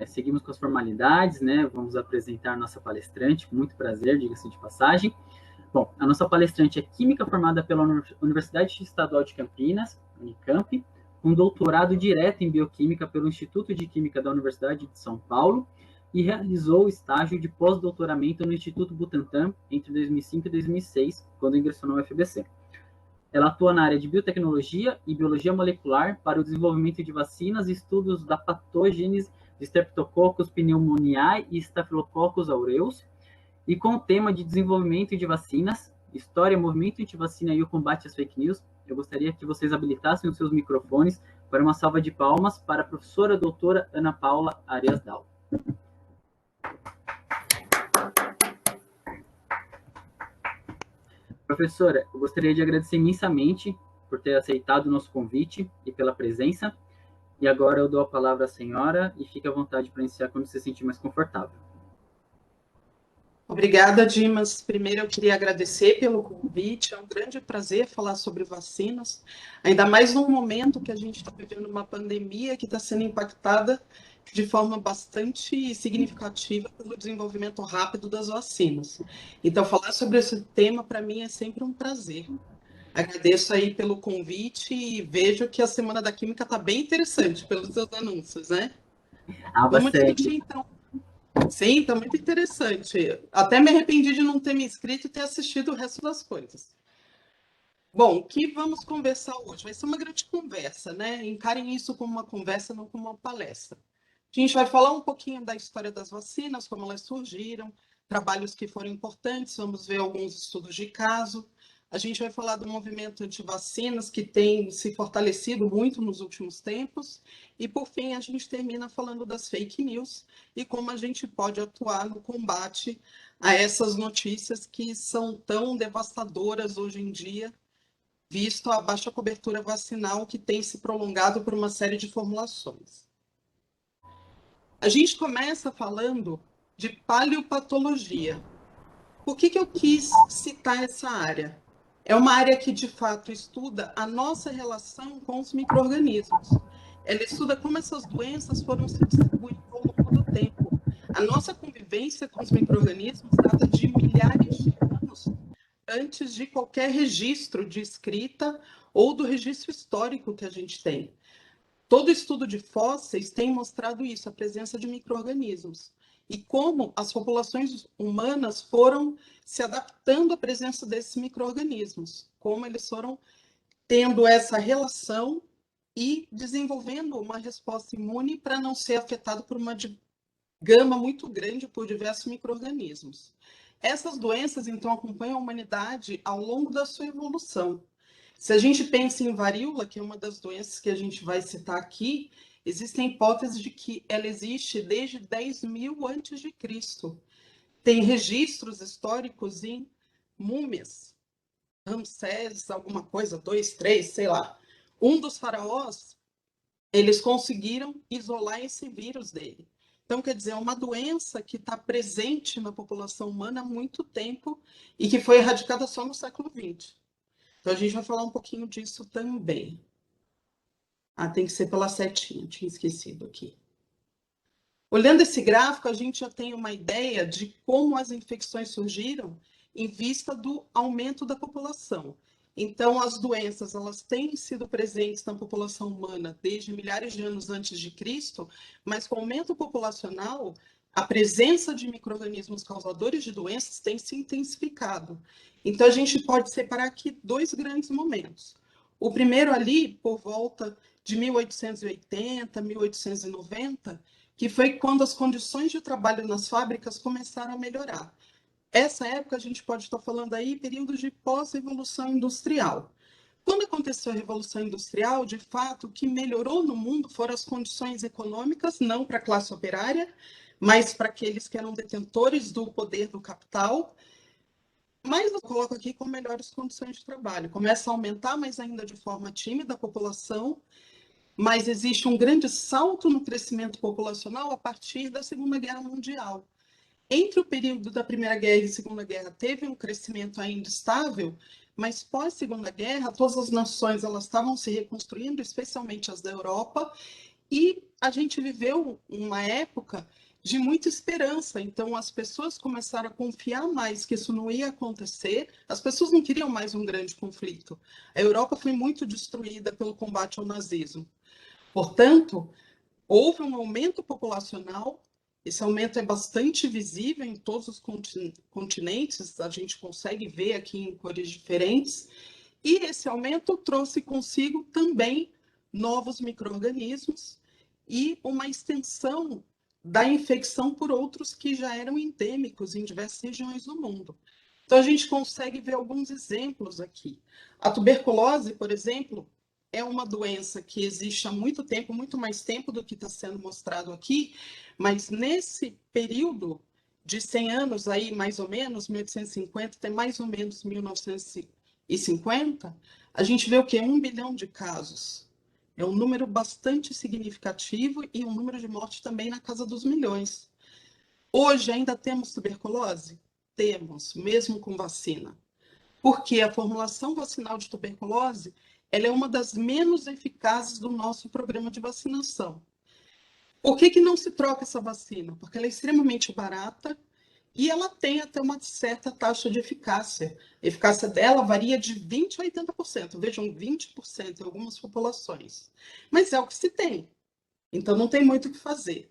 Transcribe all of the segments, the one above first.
Seguimos com as formalidades, né? Vamos apresentar nossa palestrante, com muito prazer, diga-se de passagem. Bom, a nossa palestrante é química formada pela Universidade Estadual de Campinas, Unicamp, com doutorado direto em bioquímica pelo Instituto de Química da Universidade de São Paulo e realizou o estágio de pós-doutoramento no Instituto Butantan entre 2005 e 2006, quando ingressou na UFBC. Ela atua na área de biotecnologia e biologia molecular para o desenvolvimento de vacinas e estudos da patogênese de Streptococcus pneumoniae e Staphylococcus aureus, e com o tema de desenvolvimento de vacinas, história, movimento antivacina e o combate às fake news, eu gostaria que vocês habilitassem os seus microfones para uma salva de palmas para a professora doutora Ana Paula Arias Dal. Professora, eu gostaria de agradecer imensamente por ter aceitado o nosso convite e pela presença. E agora eu dou a palavra à senhora e fique à vontade para iniciar quando se sentir mais confortável. Obrigada, Dimas. Primeiro, eu queria agradecer pelo convite. É um grande prazer falar sobre vacinas, ainda mais num momento que a gente está vivendo uma pandemia que está sendo impactada de forma bastante significativa pelo desenvolvimento rápido das vacinas. Então, falar sobre esse tema, para mim, é sempre um prazer. Agradeço aí pelo convite e vejo que a Semana da Química está bem interessante pelos seus anúncios, né? Vamos discutir, então. Sim, está muito interessante. Até me arrependi de não ter me inscrito e ter assistido o resto das coisas. Bom, o que vamos conversar hoje? Vai ser uma grande conversa, né? Encarem isso como uma conversa, não como uma palestra. A gente vai falar um pouquinho da história das vacinas, como elas surgiram, trabalhos que foram importantes, vamos ver alguns estudos de caso. A gente vai falar do movimento anti-vacinas, que tem se fortalecido muito nos últimos tempos. E, por fim, a gente termina falando das fake news e como a gente pode atuar no combate a essas notícias que são tão devastadoras hoje em dia, visto a baixa cobertura vacinal que tem se prolongado por uma série de formulações. A gente começa falando de paleopatologia. Por que eu quis citar essa área? É uma área que, de fato, estuda a nossa relação com os micro-organismos. Ela estuda como essas doenças foram se distribuindo ao longo do tempo. A nossa convivência com os micro-organismos data de milhares de anos antes de qualquer registro de escrita ou do registro histórico que a gente tem. Todo estudo de fósseis tem mostrado isso, a presença de micro-organismos. E como as populações humanas foram se adaptando à presença desses micro-organismos, como eles foram tendo essa relação e desenvolvendo uma resposta imune para não ser afetado por uma gama muito grande por diversos micro-organismos. Essas doenças, então, acompanham a humanidade ao longo da sua evolução. Se a gente pensa em varíola, que é uma das doenças que a gente vai citar aqui, existem hipóteses de que ela existe desde 10.000 antes de Cristo. Tem registros históricos em múmias, Ramsés, alguma coisa, 2, 3, sei lá. Um dos faraós, eles conseguiram isolar esse vírus dele. Então, quer dizer, é uma doença que está presente na população humana há muito tempo e que foi erradicada só no século XX. Então, a gente vai falar um pouquinho disso também. Ah, tem que ser pela setinha, tinha esquecido aqui. Olhando esse gráfico, a gente já tem uma ideia de como as infecções surgiram em vista do aumento da população. Então, as doenças elas têm sido presentes na população humana desde milhares de anos antes de Cristo, mas com o aumento populacional, a presença de micro-organismos causadores de doenças tem se intensificado. Então, a gente pode separar aqui dois grandes momentos. O primeiro ali, por volta de 1880, 1890, que foi quando as condições de trabalho nas fábricas começaram a melhorar. Essa época a gente pode estar falando aí período de pós-revolução industrial. Quando aconteceu a Revolução Industrial, de fato, o que melhorou no mundo foram as condições econômicas, não para a classe operária, mas para aqueles que eram detentores do poder do capital. Mas eu coloco aqui com melhores condições de trabalho. Começa a aumentar, mas ainda de forma tímida, a população, mas existe um grande salto no crescimento populacional a partir da Segunda Guerra Mundial. Entre o período da Primeira Guerra e Segunda Guerra teve um crescimento ainda estável, mas pós Segunda Guerra todas as nações elas estavam se reconstruindo, especialmente as da Europa, e a gente viveu uma época de muita esperança. Então, as pessoas começaram a confiar mais que isso não ia acontecer. As pessoas não queriam mais um grande conflito. A Europa foi muito destruída pelo combate ao nazismo. Portanto, houve um aumento populacional. Esse aumento é bastante visível em todos os continentes. A gente consegue ver aqui em cores diferentes. E esse aumento trouxe consigo também novos micro-organismos e uma extensão da infecção por outros que já eram endêmicos em diversas regiões do mundo. Então, a gente consegue ver alguns exemplos aqui. A tuberculose, por exemplo, é uma doença que existe há muito tempo, muito mais tempo do que está sendo mostrado aqui, mas nesse período de 100 anos, aí, mais ou menos, 1850 até mais ou menos 1950, a gente vê o quê? 1 bilhão de casos. É um número bastante significativo e um número de mortes também na casa dos milhões. Hoje ainda temos tuberculose? Temos, mesmo com vacina. Porque a formulação vacinal de tuberculose ela é uma das menos eficazes do nosso programa de vacinação. Por que não se troca essa vacina? Porque ela é extremamente barata e ela tem até uma certa taxa de eficácia. A eficácia dela varia de 20% a 80%. Vejam, 20% em algumas populações. Mas é o que se tem. Então, não tem muito o que fazer.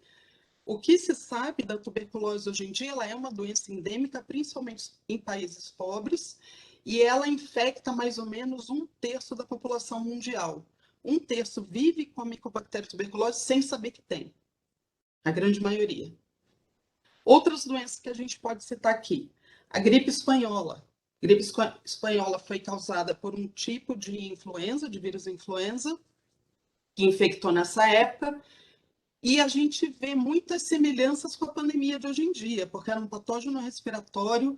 O que se sabe da tuberculose hoje em dia, ela é uma doença endêmica, principalmente em países pobres, e ela infecta mais ou menos 1/3 da população mundial. 1/3 vive com a micobactéria tuberculose sem saber que tem. A grande maioria. Outras doenças que a gente pode citar aqui. A gripe espanhola. A gripe espanhola foi causada por um tipo de influenza, de vírus influenza, que infectou nessa época. E a gente vê muitas semelhanças com a pandemia de hoje em dia, porque era um patógeno respiratório,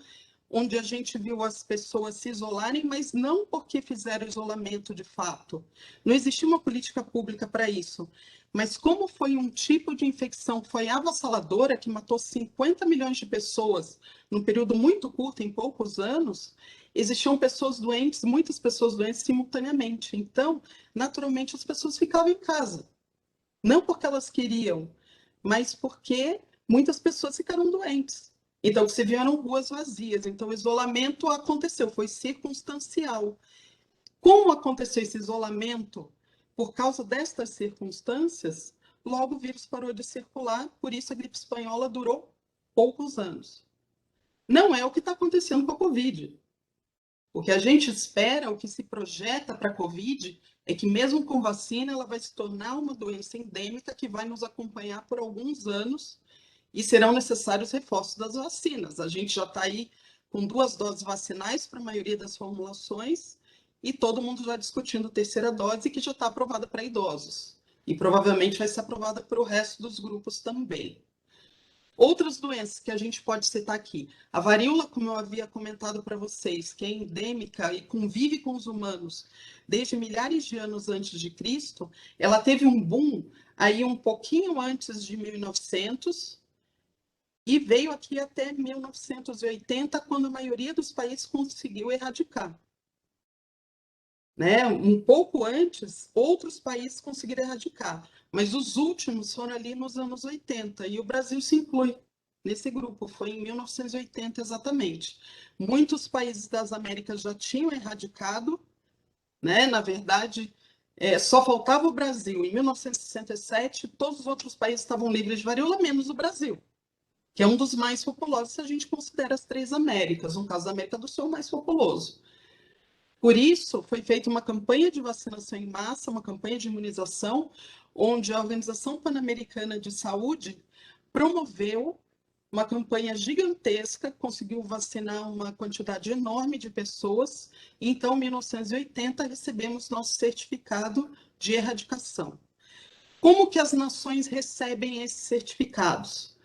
onde a gente viu as pessoas se isolarem, mas não porque fizeram isolamento de fato. Não existia uma política pública para isso. Mas como foi um tipo de infecção que foi avassaladora, que matou 50 milhões de pessoas num período muito curto, em poucos anos, existiam pessoas doentes, muitas pessoas doentes simultaneamente. Então, naturalmente, as pessoas ficavam em casa. Não porque elas queriam, mas porque muitas pessoas ficaram doentes. Então, se vieram ruas vazias. Então, o isolamento aconteceu, foi circunstancial. Como aconteceu esse isolamento por causa destas circunstâncias, logo o vírus parou de circular, por isso a gripe espanhola durou poucos anos. Não é o que está acontecendo com a Covid. O que a gente espera, o que se projeta para a Covid, é que mesmo com vacina, ela vai se tornar uma doença endêmica que vai nos acompanhar por alguns anos e serão necessários reforços das vacinas. A gente já está aí com 2 doses vacinais para a maioria das formulações e todo mundo já discutindo terceira dose que já está aprovada para idosos. E provavelmente vai ser aprovada para o resto dos grupos também. Outras doenças que a gente pode citar aqui. A varíola, como eu havia comentado para vocês, que é endêmica e convive com os humanos desde milhares de anos antes de Cristo, ela teve um boom aí um pouquinho antes de 1900 e veio aqui até 1980, quando a maioria dos países conseguiu erradicar. Né? Um pouco antes, outros países conseguiram erradicar, mas os últimos foram ali nos anos 80, e o Brasil se inclui nesse grupo, foi em 1980 exatamente. Muitos países das Américas já tinham erradicado, né? Na verdade, só faltava o Brasil. Em 1967, todos os outros países estavam livres de varíola, menos o Brasil, que é um dos mais populosos se a gente considera as 3 Américas, no caso da América do Sul, o mais populoso. Por isso, foi feita uma campanha de vacinação em massa, uma campanha de imunização, onde a Organização Pan-Americana de Saúde promoveu uma campanha gigantesca, conseguiu vacinar uma quantidade enorme de pessoas, e então, em 1980, recebemos nosso certificado de erradicação. Como que as nações recebem esses certificados?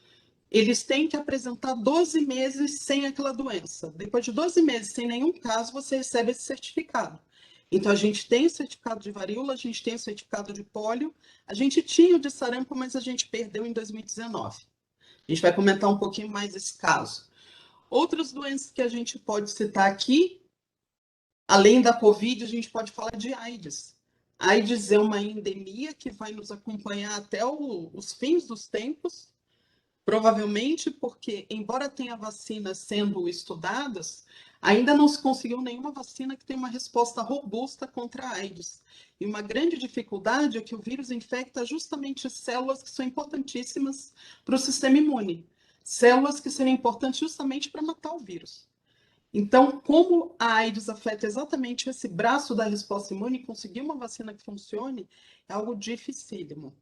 Eles têm que apresentar 12 meses sem aquela doença. Depois de 12 meses sem nenhum caso, você recebe esse certificado. Então, a gente tem o certificado de varíola, a gente tem o certificado de pólio, a gente tinha o de sarampo, mas a gente perdeu em 2019. A gente vai comentar um pouquinho mais esse caso. Outras doenças que a gente pode citar aqui, além da Covid, a gente pode falar de AIDS. A AIDS é uma endemia que vai nos acompanhar até os fins dos tempos, provavelmente porque, embora tenha vacinas sendo estudadas, ainda não se conseguiu nenhuma vacina que tenha uma resposta robusta contra a AIDS. E uma grande dificuldade é que o vírus infecta justamente células que são importantíssimas para o sistema imune. Células que seriam importantes justamente para matar o vírus. Então, como a AIDS afeta exatamente esse braço da resposta imune, conseguir uma vacina que funcione é algo dificílimo.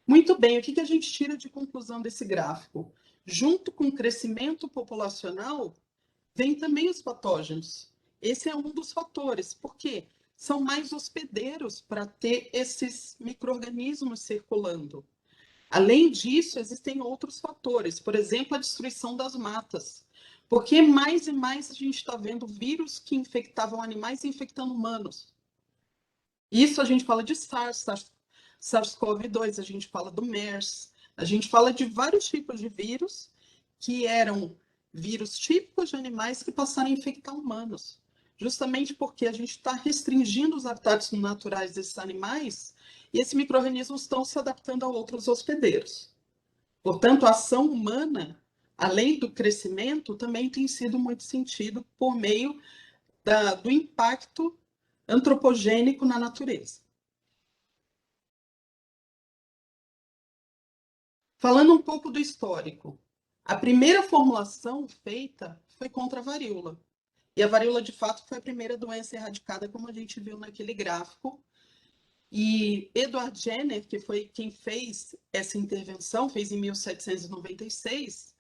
Muito bem, o que a gente tira de conclusão desse gráfico? Junto com o crescimento populacional, vem também os patógenos. Esse é um dos fatores, porque são mais hospedeiros para ter esses micro-organismos circulando. Além disso, existem outros fatores, por exemplo, a destruição das matas. Porque mais e mais a gente está vendo vírus que infectavam animais infectando humanos. Isso a gente fala de SARS-CoV-2, a gente fala do MERS, a gente fala de vários tipos de vírus que eram vírus típicos de animais que passaram a infectar humanos. Justamente porque a gente está restringindo os habitats naturais desses animais e esses micro-organismos estão se adaptando a outros hospedeiros. Portanto, a ação humana, além do crescimento, também tem sido muito sentido por meio do impacto antropogênico na natureza. Falando um pouco do histórico, a primeira formulação feita foi contra a varíola. E a varíola, de fato, foi a primeira doença erradicada, como a gente viu naquele gráfico. E Edward Jenner, que foi quem fez essa intervenção, fez em 1796,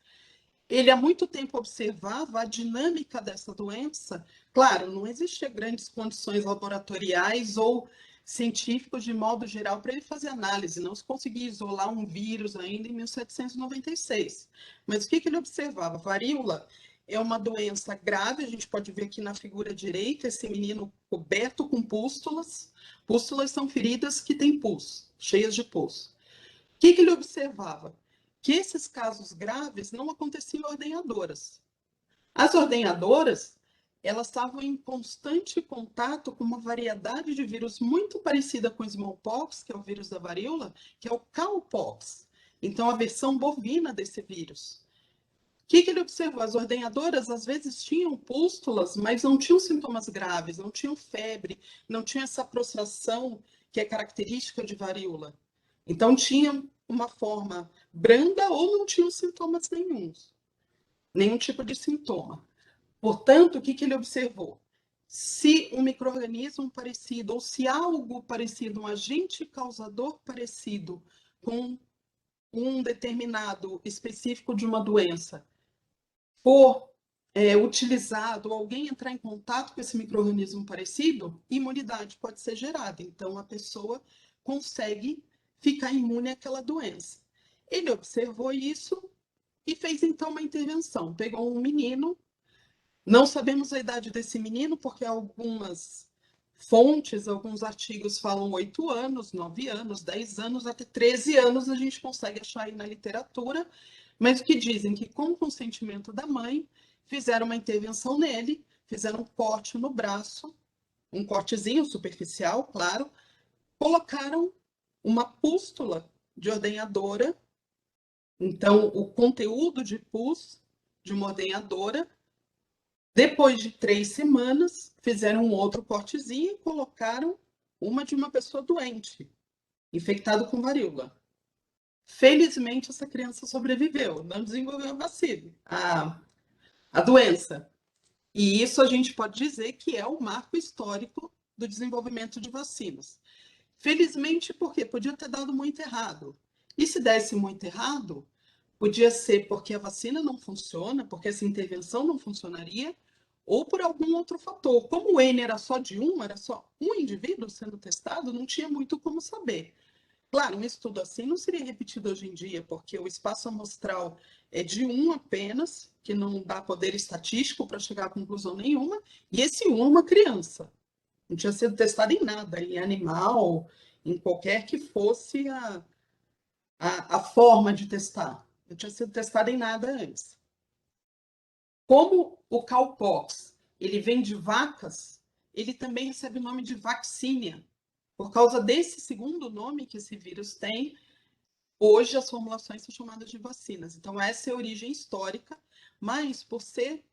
ele há muito tempo observava a dinâmica dessa doença. Claro, não existiam grandes condições laboratoriais ou científicos de modo geral para ele fazer análise, não se conseguia isolar um vírus ainda em 1796. Mas o que ele observava? Varíola é uma doença grave, a gente pode ver aqui na figura direita esse menino coberto com pústulas. Pústulas são feridas que têm pus, cheias de pus. O que ele observava? Que esses casos graves não aconteciam em ordenhadoras. As ordenhadoras, elas estavam em constante contato com uma variedade de vírus muito parecida com o smallpox, que é o vírus da varíola, que é o cowpox. Então, a versão bovina desse vírus. O que ele observou? As ordenhadoras, às vezes, tinham pústulas, mas não tinham sintomas graves, não tinham febre, não tinham essa prostração que é característica de varíola. Então, tinha uma forma branda ou não tinham sintomas nenhum tipo de sintoma. Portanto, o que ele observou? Se um micro-organismo parecido, ou se algo parecido, um agente causador parecido com um determinado específico de uma doença, for utilizado, alguém entrar em contato com esse micro-organismo parecido, imunidade pode ser gerada. Então, a pessoa consegue ficar imune àquela doença. Ele observou isso e fez, então, uma intervenção. Pegou um menino, não sabemos a idade desse menino, porque algumas fontes, alguns artigos falam 8 anos, 9 anos, 10 anos, até 13 anos a gente consegue achar aí na literatura, mas o que dizem que com o consentimento da mãe, fizeram uma intervenção nele, fizeram um corte no braço, um cortezinho superficial, claro, colocaram uma pústula de ordenhadora, então o conteúdo de pus de uma ordenhadora. Depois de 3 semanas, fizeram um outro cortezinho e colocaram uma de uma pessoa doente, infectada com varíola. Felizmente, essa criança sobreviveu, não desenvolveu a vacina, a doença. E isso a gente pode dizer que é o marco histórico do desenvolvimento de vacinas. Felizmente, porque podia ter dado muito errado. E se desse muito errado, podia ser porque a vacina não funciona, porque essa intervenção não funcionaria, ou por algum outro fator. Como o N era só de um, era só um indivíduo sendo testado, não tinha muito como saber. Claro, um estudo assim não seria repetido hoje em dia, porque o espaço amostral é de um apenas, que não dá poder estatístico para chegar a conclusão nenhuma, e esse um é uma criança. Não tinha sido testado em nada, em animal, em qualquer que fosse a forma de testar. Não tinha sido testado em nada antes. Como o cowpox ele vem de vacas, ele também recebe o nome de vaccínia. Por causa desse segundo nome que esse vírus tem, hoje as formulações são chamadas de vacinas. Então, essa é a origem histórica, mas por ser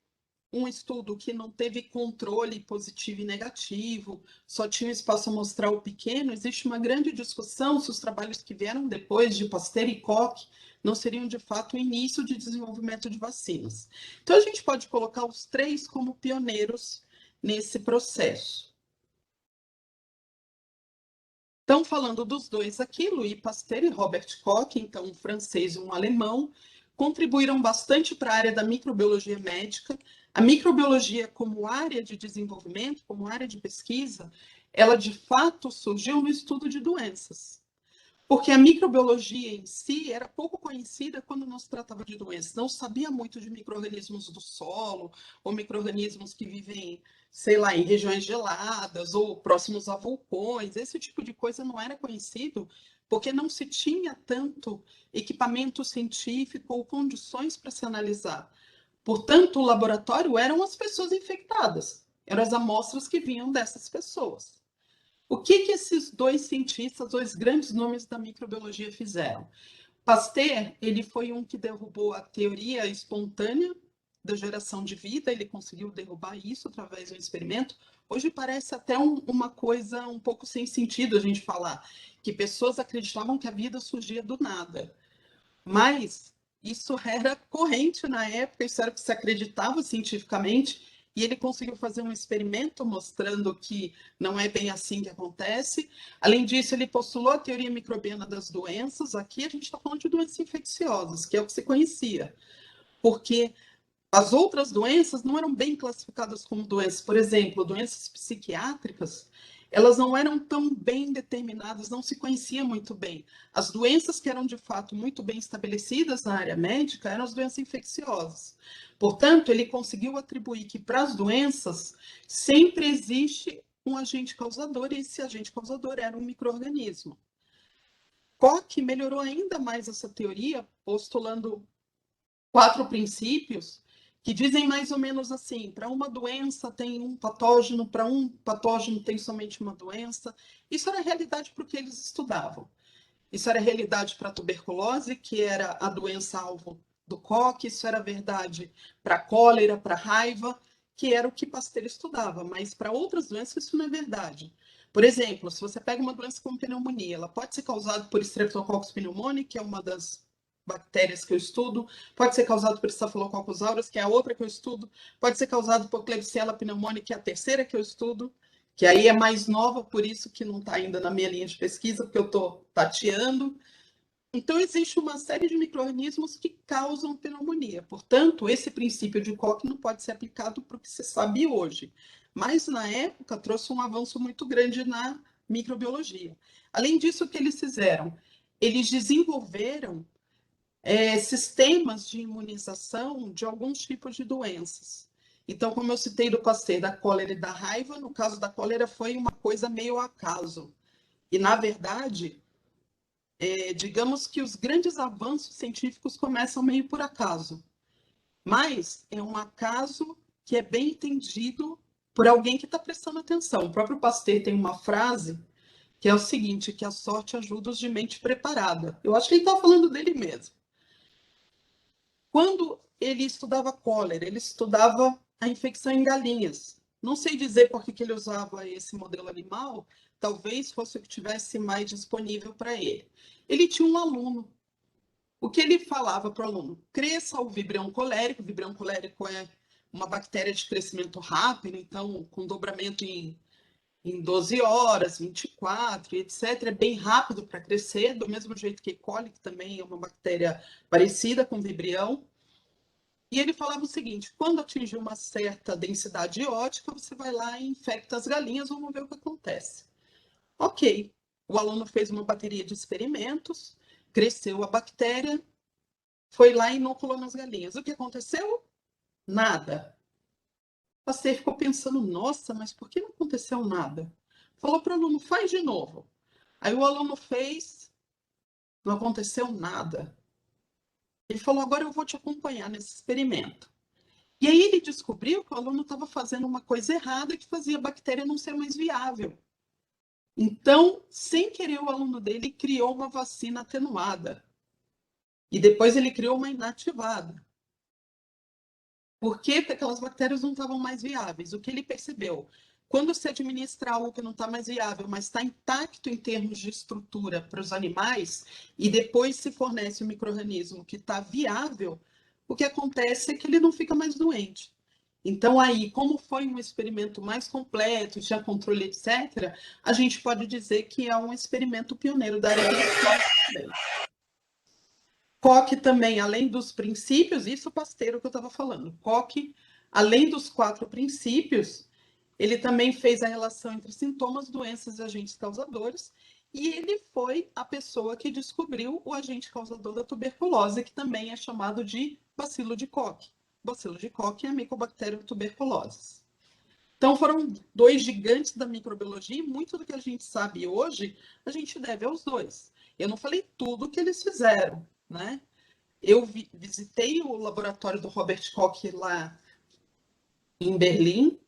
um estudo que não teve controle positivo e negativo, só tinha espaço amostral pequeno, existe uma grande discussão se os trabalhos que vieram depois de Pasteur e Koch não seriam de fato o início de desenvolvimento de vacinas. Então a gente pode colocar os três como pioneiros nesse processo. Então, falando dos dois aqui, Louis Pasteur e Robert Koch, então um francês e um alemão, contribuíram bastante para a área da microbiologia médica. A microbiologia como área de desenvolvimento, como área de pesquisa, ela de fato surgiu no estudo de doenças. Porque a microbiologia em si era pouco conhecida quando não se tratava de doenças. Não sabia muito de micro-organismos do solo, ou micro-organismos que vivem, sei lá, em regiões geladas, ou próximos a vulcões. Esse tipo de coisa não era conhecido, porque não se tinha tanto equipamento científico ou condições para se analisar. Portanto, o laboratório eram as pessoas infectadas, eram as amostras que vinham dessas pessoas. O que esses dois cientistas, dois grandes nomes da microbiologia fizeram? Pasteur, ele foi um que derrubou a teoria espontânea da geração de vida, ele conseguiu derrubar isso através de um experimento. Hoje parece até uma coisa um pouco sem sentido a gente falar, que pessoas acreditavam que a vida surgia do nada. Mas isso era corrente na época, isso era o que se acreditava cientificamente, e ele conseguiu fazer um experimento mostrando que não é bem assim que acontece. Além disso, ele postulou a teoria microbiana das doenças. Aqui a gente está falando de doenças infecciosas, que é o que se conhecia, porque as outras doenças não eram bem classificadas como doenças. Por exemplo, doenças psiquiátricas, elas não eram tão bem determinadas, não se conhecia muito bem. As doenças que eram de fato muito bem estabelecidas na área médica eram as doenças infecciosas. Portanto, ele conseguiu atribuir que para as doenças sempre existe um agente causador, e esse agente causador era um micro-organismo. Koch melhorou ainda mais essa teoria, postulando 4 princípios que dizem mais ou menos assim: para uma doença tem um patógeno, para um patógeno tem somente uma doença. Isso era realidade para o que eles estudavam. Isso era realidade para a tuberculose, que era a doença-alvo do Koch, isso era verdade para a cólera, para a raiva, que era o que Pasteur estudava, mas para outras doenças isso não é verdade. Por exemplo, se você pega uma doença como pneumonia, ela pode ser causada por Streptococcus pneumoniae, que é uma das bactérias que eu estudo, pode ser causado por Staphylococcus aureus, que é a outra que eu estudo, pode ser causado por Klebsiella pneumoniae, que é a terceira que eu estudo, que aí é mais nova, por isso que não está ainda na minha linha de pesquisa, porque eu estou tateando. Então, existe uma série de micro-organismos que causam pneumonia. Portanto, esse princípio de Koch não pode ser aplicado para o que se sabe hoje. Mas, na época, trouxe um avanço muito grande na microbiologia. Além disso, o que eles fizeram? Eles desenvolveram sistemas de imunização de alguns tipos de doenças. Então, como eu citei do Pasteur, da cólera e da raiva, no caso da cólera foi uma coisa meio acaso. E, na verdade, digamos que os grandes avanços científicos começam meio por acaso. Mas é um acaso que é bem entendido por alguém que está prestando atenção. O próprio Pasteur tem uma frase que é o seguinte, que a sorte ajuda os de mente preparada. Eu acho que ele está falando dele mesmo. Quando ele estudava cólera, ele estudava a infecção em galinhas. Não sei dizer por que ele usava esse modelo animal, talvez fosse o que tivesse mais disponível para ele. Ele tinha um aluno. O que ele falava para o aluno? Cresça o vibrião colérico. O vibrião colérico é uma bactéria de crescimento rápido, então com dobramento em 12 horas, 24, etc. É bem rápido para crescer, do mesmo jeito que E. coli, que também é uma bactéria parecida com o vibrião. E ele falava o seguinte: quando atingir uma certa densidade ótica, você vai lá e infecta as galinhas, vamos ver o que acontece. Ok, o aluno fez uma bateria de experimentos, cresceu a bactéria, foi lá e inoculou nas galinhas. O que aconteceu? Nada. Você ficou pensando, nossa, mas por que não aconteceu nada? Falou para o aluno, faz de novo. Aí o aluno fez, não aconteceu nada. Ele falou, agora eu vou te acompanhar nesse experimento. E aí ele descobriu que o aluno estava fazendo uma coisa errada que fazia a bactéria não ser mais viável. Então, sem querer, o aluno dele criou uma vacina atenuada. E depois ele criou uma inativada. Por quê? Porque aquelas bactérias não estavam mais viáveis. O que ele percebeu? Quando se administra algo que não está mais viável, mas está intacto em termos de estrutura para os animais, e depois se fornece um micro-organismo que está viável, o que acontece é que ele não fica mais doente. Então, aí, como foi um experimento mais completo, tinha controle, etc., a gente pode dizer que é um experimento pioneiro da área também. Koch também, além dos princípios, isso Pasteiro que eu estava falando, Koch, além dos 4 princípios, ele também fez a relação entre sintomas, doenças e agentes causadores, e ele foi a pessoa que descobriu o agente causador da tuberculose, que também é chamado de bacilo de Koch. O bacilo de Koch é a Mycobacterium tuberculosis. Então, foram 2 gigantes da microbiologia, e muito do que a gente sabe hoje, a gente deve aos 2. Eu não falei tudo que eles fizeram, né? Eu visitei o laboratório do Robert Koch lá em Berlim,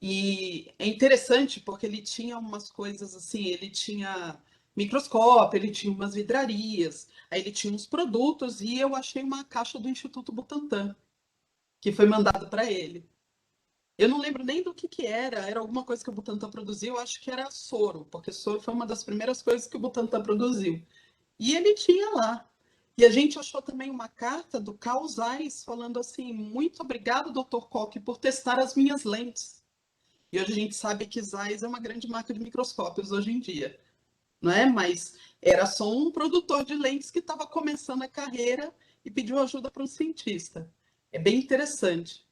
e é interessante porque ele tinha umas coisas assim, ele tinha microscópio, ele tinha umas vidrarias, aí ele tinha uns produtos, e eu achei uma caixa do Instituto Butantan, que foi mandada para ele. Eu não lembro nem do que era alguma coisa que o Butantan produziu, eu acho que era soro, porque soro foi uma das primeiras coisas que o Butantan produziu. E ele tinha lá. E a gente achou também uma carta do Carl Zeiss falando assim: muito obrigado, Dr. Koch, por testar as minhas lentes. E hoje a gente sabe que Zeiss é uma grande marca de microscópios hoje em dia, não é? Mas era só um produtor de lentes que estava começando a carreira e pediu ajuda para um cientista. É bem interessante.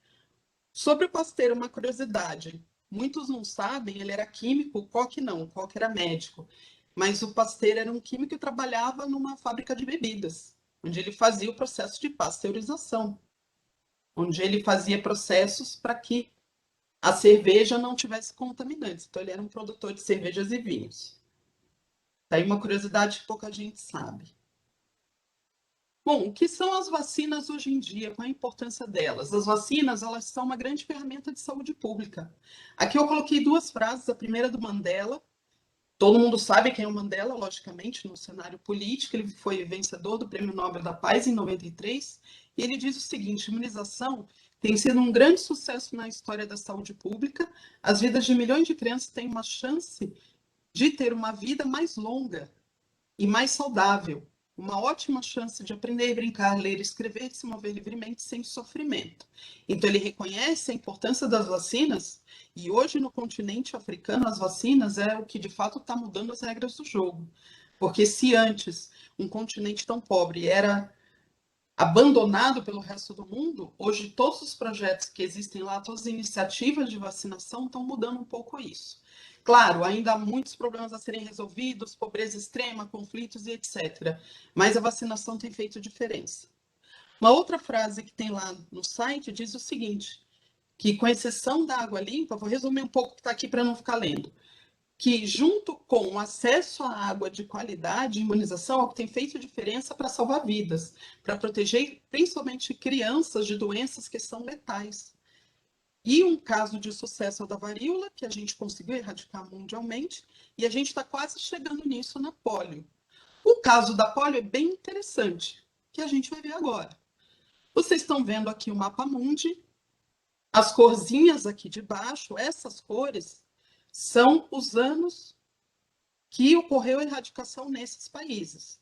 Sobre o Pasteur, uma curiosidade. Muitos não sabem, ele era químico, o Koch não, o Koch era médico. Mas o Pasteur era um químico que trabalhava numa fábrica de bebidas, onde ele fazia o processo de pasteurização, onde ele fazia processos para que a cerveja não tivesse contaminantes. Então, ele era um produtor de cervejas e vinhos. Tá aí uma curiosidade que pouca gente sabe. Bom, o que são as vacinas hoje em dia? Qual a importância delas? As vacinas, elas são uma grande ferramenta de saúde pública. Aqui eu coloquei 2 frases. A primeira é do Mandela. Todo mundo sabe quem é o Mandela, logicamente, no cenário político. Ele foi vencedor do Prêmio Nobel da Paz em 93. E ele diz o seguinte: imunização tem sido um grande sucesso na história da saúde pública. As vidas de milhões de crianças têm uma chance de ter uma vida mais longa e mais saudável, uma ótima chance de aprender, brincar, ler, escrever, se mover livremente sem sofrimento. Então ele reconhece a importância das vacinas, e hoje no continente africano as vacinas é o que de fato está mudando as regras do jogo. Porque se antes um continente tão pobre era abandonado pelo resto do mundo, hoje todos os projetos que existem lá, todas as iniciativas de vacinação estão mudando um pouco isso. Claro, ainda há muitos problemas a serem resolvidos, pobreza extrema, conflitos e etc. Mas a vacinação tem feito diferença. Uma outra frase que tem lá no site diz o seguinte, que com exceção da água limpa, vou resumir um pouco o que está aqui para não ficar lendo, que junto com o acesso à água de qualidade, imunização, é o que tem feito diferença para salvar vidas, para proteger principalmente crianças de doenças que são letais. E um caso de sucesso é o da varíola, que a gente conseguiu erradicar mundialmente, e a gente está quase chegando nisso na polio. O caso da polio é bem interessante, que a gente vai ver agora. Vocês estão vendo aqui o mapa mundi, as corzinhas aqui de baixo, essas cores são os anos que ocorreu a erradicação nesses países.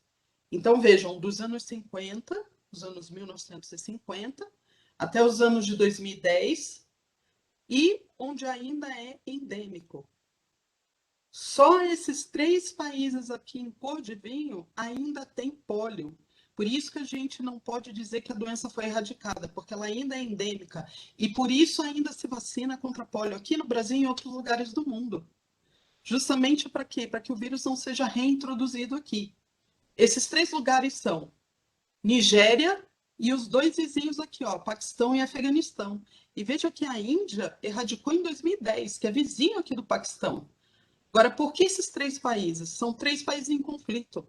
Então, vejam, dos anos 50, os anos 1950, até os anos de 2010, e onde ainda é endêmico. Só esses 3 países aqui em cor de vinho ainda tem pólio. Por isso que a gente não pode dizer que a doença foi erradicada, porque ela ainda é endêmica. E por isso ainda se vacina contra pólio aqui no Brasil e em outros lugares do mundo. Justamente para quê? Para que o vírus não seja reintroduzido aqui. Esses 3 lugares são Nigéria e os 2 vizinhos aqui, ó, Paquistão e Afeganistão. E veja que a Índia erradicou em 2010, que é vizinho aqui do Paquistão. Agora, por que esses 3 países? São 3 países em conflito.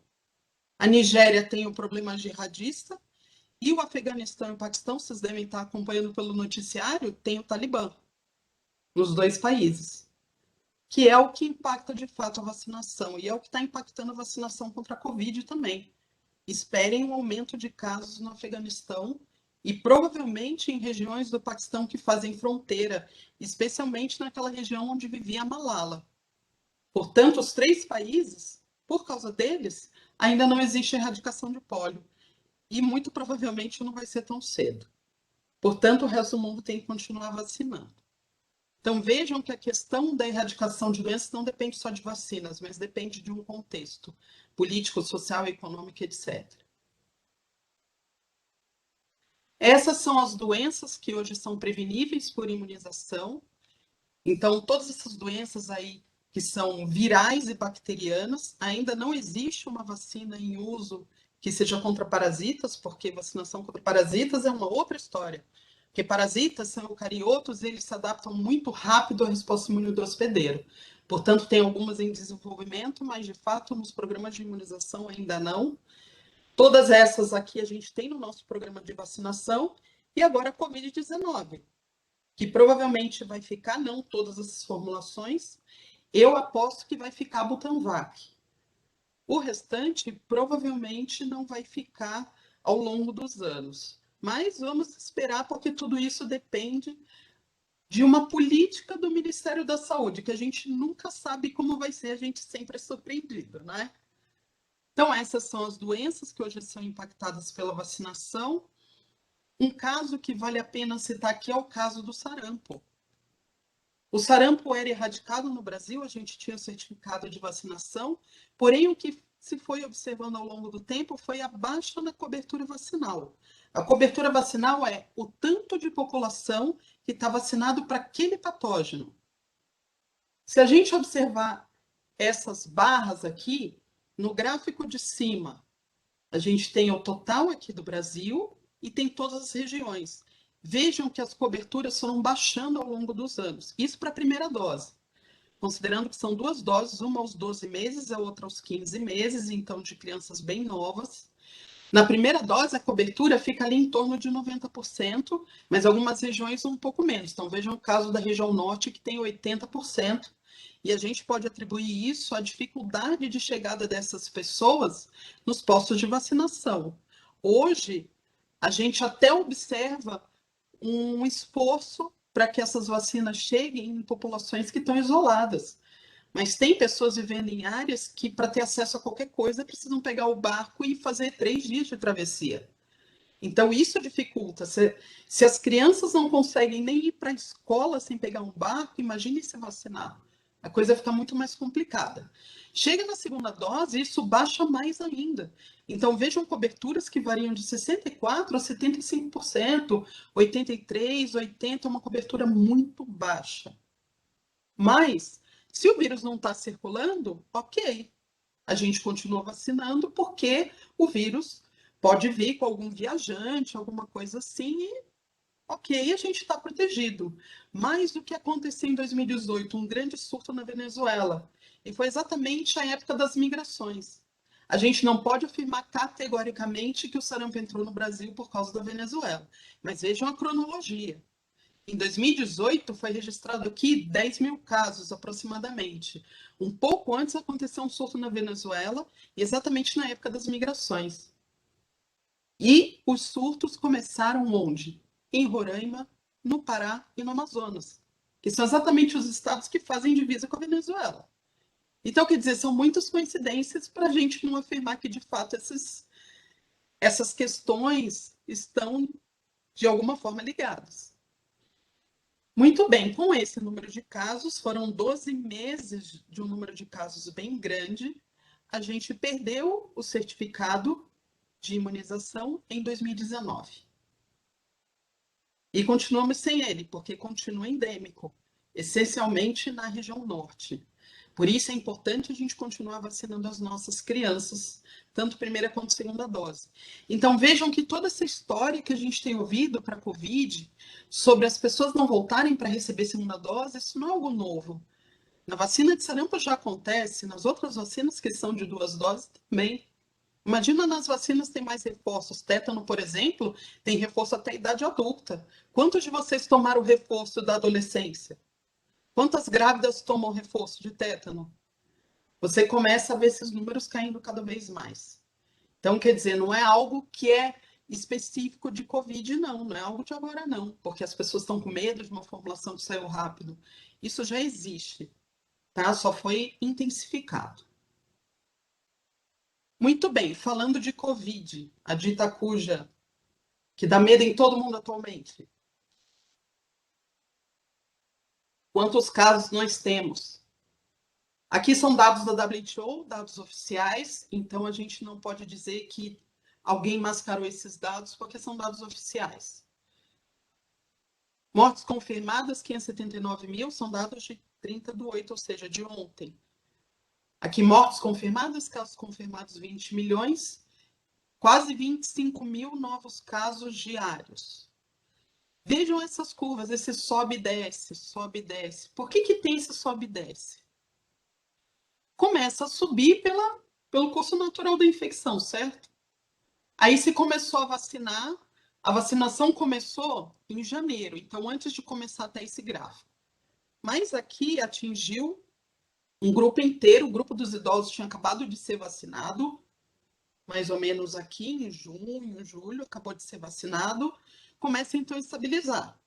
A Nigéria tem o problema jihadista e o Afeganistão e o Paquistão, vocês devem estar acompanhando pelo noticiário, tem o Talibã nos 2 países. que é o que impacta de fato a vacinação, e é o que está impactando a vacinação contra a Covid também. Esperem um aumento de casos no Afeganistão e provavelmente em regiões do Paquistão que fazem fronteira, especialmente naquela região onde vivia a Malala. Portanto, os 3 países, por causa deles, ainda não existe erradicação de pólio. E muito provavelmente não vai ser tão cedo. Portanto, o resto do mundo tem que continuar vacinando. Então, vejam que a questão da erradicação de doenças não depende só de vacinas, mas depende de um contexto político, social, econômico, etc. Essas são as doenças que hoje são preveníveis por imunização. Então, todas essas doenças aí que são virais e bacterianas, ainda não existe uma vacina em uso que seja contra parasitas, porque vacinação contra parasitas é uma outra história. Porque parasitas são eucariotos e eles se adaptam muito rápido à resposta imune do hospedeiro. Portanto, tem algumas em desenvolvimento, mas de fato nos programas de imunização ainda não. Todas essas aqui a gente tem no nosso programa de vacinação. E agora a Covid-19, que provavelmente vai ficar, não todas essas formulações, eu aposto que vai ficar a Butanvac. O restante provavelmente não vai ficar ao longo dos anos. Mas vamos esperar, porque tudo isso depende de uma política do Ministério da Saúde, que a gente nunca sabe como vai ser, a gente sempre é surpreendido, né? Então, essas são as doenças que hoje são impactadas pela vacinação. Um caso que vale a pena citar aqui é o caso do sarampo. O sarampo era erradicado no Brasil, a gente tinha certificado de vacinação, porém o que se foi observando ao longo do tempo foi a baixa na cobertura vacinal. A cobertura vacinal é o tanto de população que está vacinado para aquele patógeno. Se a gente observar essas barras aqui, no gráfico de cima, a gente tem o total aqui do Brasil e tem todas as regiões. Vejam que as coberturas foram baixando ao longo dos anos. Isso para a primeira dose. Considerando que são 2 doses, uma aos 12 meses, a outra aos 15 meses, então de crianças bem novas. Na primeira dose, a cobertura fica ali em torno de 90%, mas algumas regiões um pouco menos. Então, vejam o caso da região norte, que tem 80%, e a gente pode atribuir isso à dificuldade de chegada dessas pessoas nos postos de vacinação. Hoje, a gente até observa um esforço para que essas vacinas cheguem em populações que estão isoladas. Mas tem pessoas vivendo em áreas que, para ter acesso a qualquer coisa, precisam pegar o barco e fazer 3 dias de travessia. Então, isso dificulta. Se as crianças não conseguem nem ir para a escola sem pegar um barco, imagine se vacinar. A coisa fica muito mais complicada. Chega na segunda dose, isso baixa mais ainda. Então, vejam coberturas que variam de 64% a 75%, 83%, 80%, uma cobertura muito baixa. Mas, se o vírus não está circulando, ok. A gente continua vacinando porque o vírus pode vir com algum viajante, alguma coisa assim, e ok, a gente está protegido. Mas o que aconteceu em 2018, um grande surto na Venezuela, e foi exatamente a época das migrações. A gente não pode afirmar categoricamente que o sarampo entrou no Brasil por causa da Venezuela, mas vejam a cronologia. Em 2018, foi registrado aqui 10 mil casos, aproximadamente. Um pouco antes aconteceu um surto na Venezuela, exatamente na época das migrações. E os surtos começaram onde? Em Roraima, no Pará e no Amazonas, que são exatamente os estados que fazem divisa com a Venezuela. Então, quer dizer, são muitas coincidências para a gente não afirmar que, de fato, essas questões estão, de alguma forma, ligadas. Muito bem, com esse número de casos, foram 12 meses de um número de casos bem grande, a gente perdeu o certificado de imunização em 2019. E continuamos sem ele, porque continua endêmico, essencialmente na região norte. Por isso é importante a gente continuar vacinando as nossas crianças, tanto primeira quanto segunda dose. Então vejam que toda essa história que a gente tem ouvido para a Covid, sobre as pessoas não voltarem para receber segunda dose, isso não é algo novo. Na vacina de sarampo já acontece, nas outras vacinas que são de 2 doses também. Imagina nas vacinas tem mais reforços. Tétano, por exemplo, tem reforço até a idade adulta. Quantos de vocês tomaram o reforço da adolescência? Quantas grávidas tomam reforço de tétano? Você começa a ver esses números caindo cada vez mais. Então, quer dizer, não é algo que é específico de Covid, não é algo de agora, não, porque as pessoas estão com medo de uma formulação que saiu rápido. Isso já existe, tá? Só foi intensificado. Muito bem, falando de Covid, a dita cuja, que dá medo em todo mundo atualmente. Quantos casos nós temos? Aqui são dados da WHO, dados oficiais, então a gente não pode dizer que alguém mascarou esses dados, porque são dados oficiais. Mortes confirmadas, 579 mil, são dados de 30/8, ou seja, de ontem. Aqui, mortes confirmadas, casos confirmados 20 milhões, quase 25 mil novos casos diários. Vejam essas curvas, esse sobe e desce, sobe e desce. Por que tem esse sobe e desce? Começa a subir pelo curso natural da infecção, certo? Aí se começou a vacinar, a vacinação começou em janeiro, então antes de começar até esse gráfico. Mas aqui atingiu um grupo inteiro, o grupo dos idosos tinha acabado de ser vacinado, mais ou menos aqui em junho, julho, acabou de ser vacinado, começa então a estabilizar.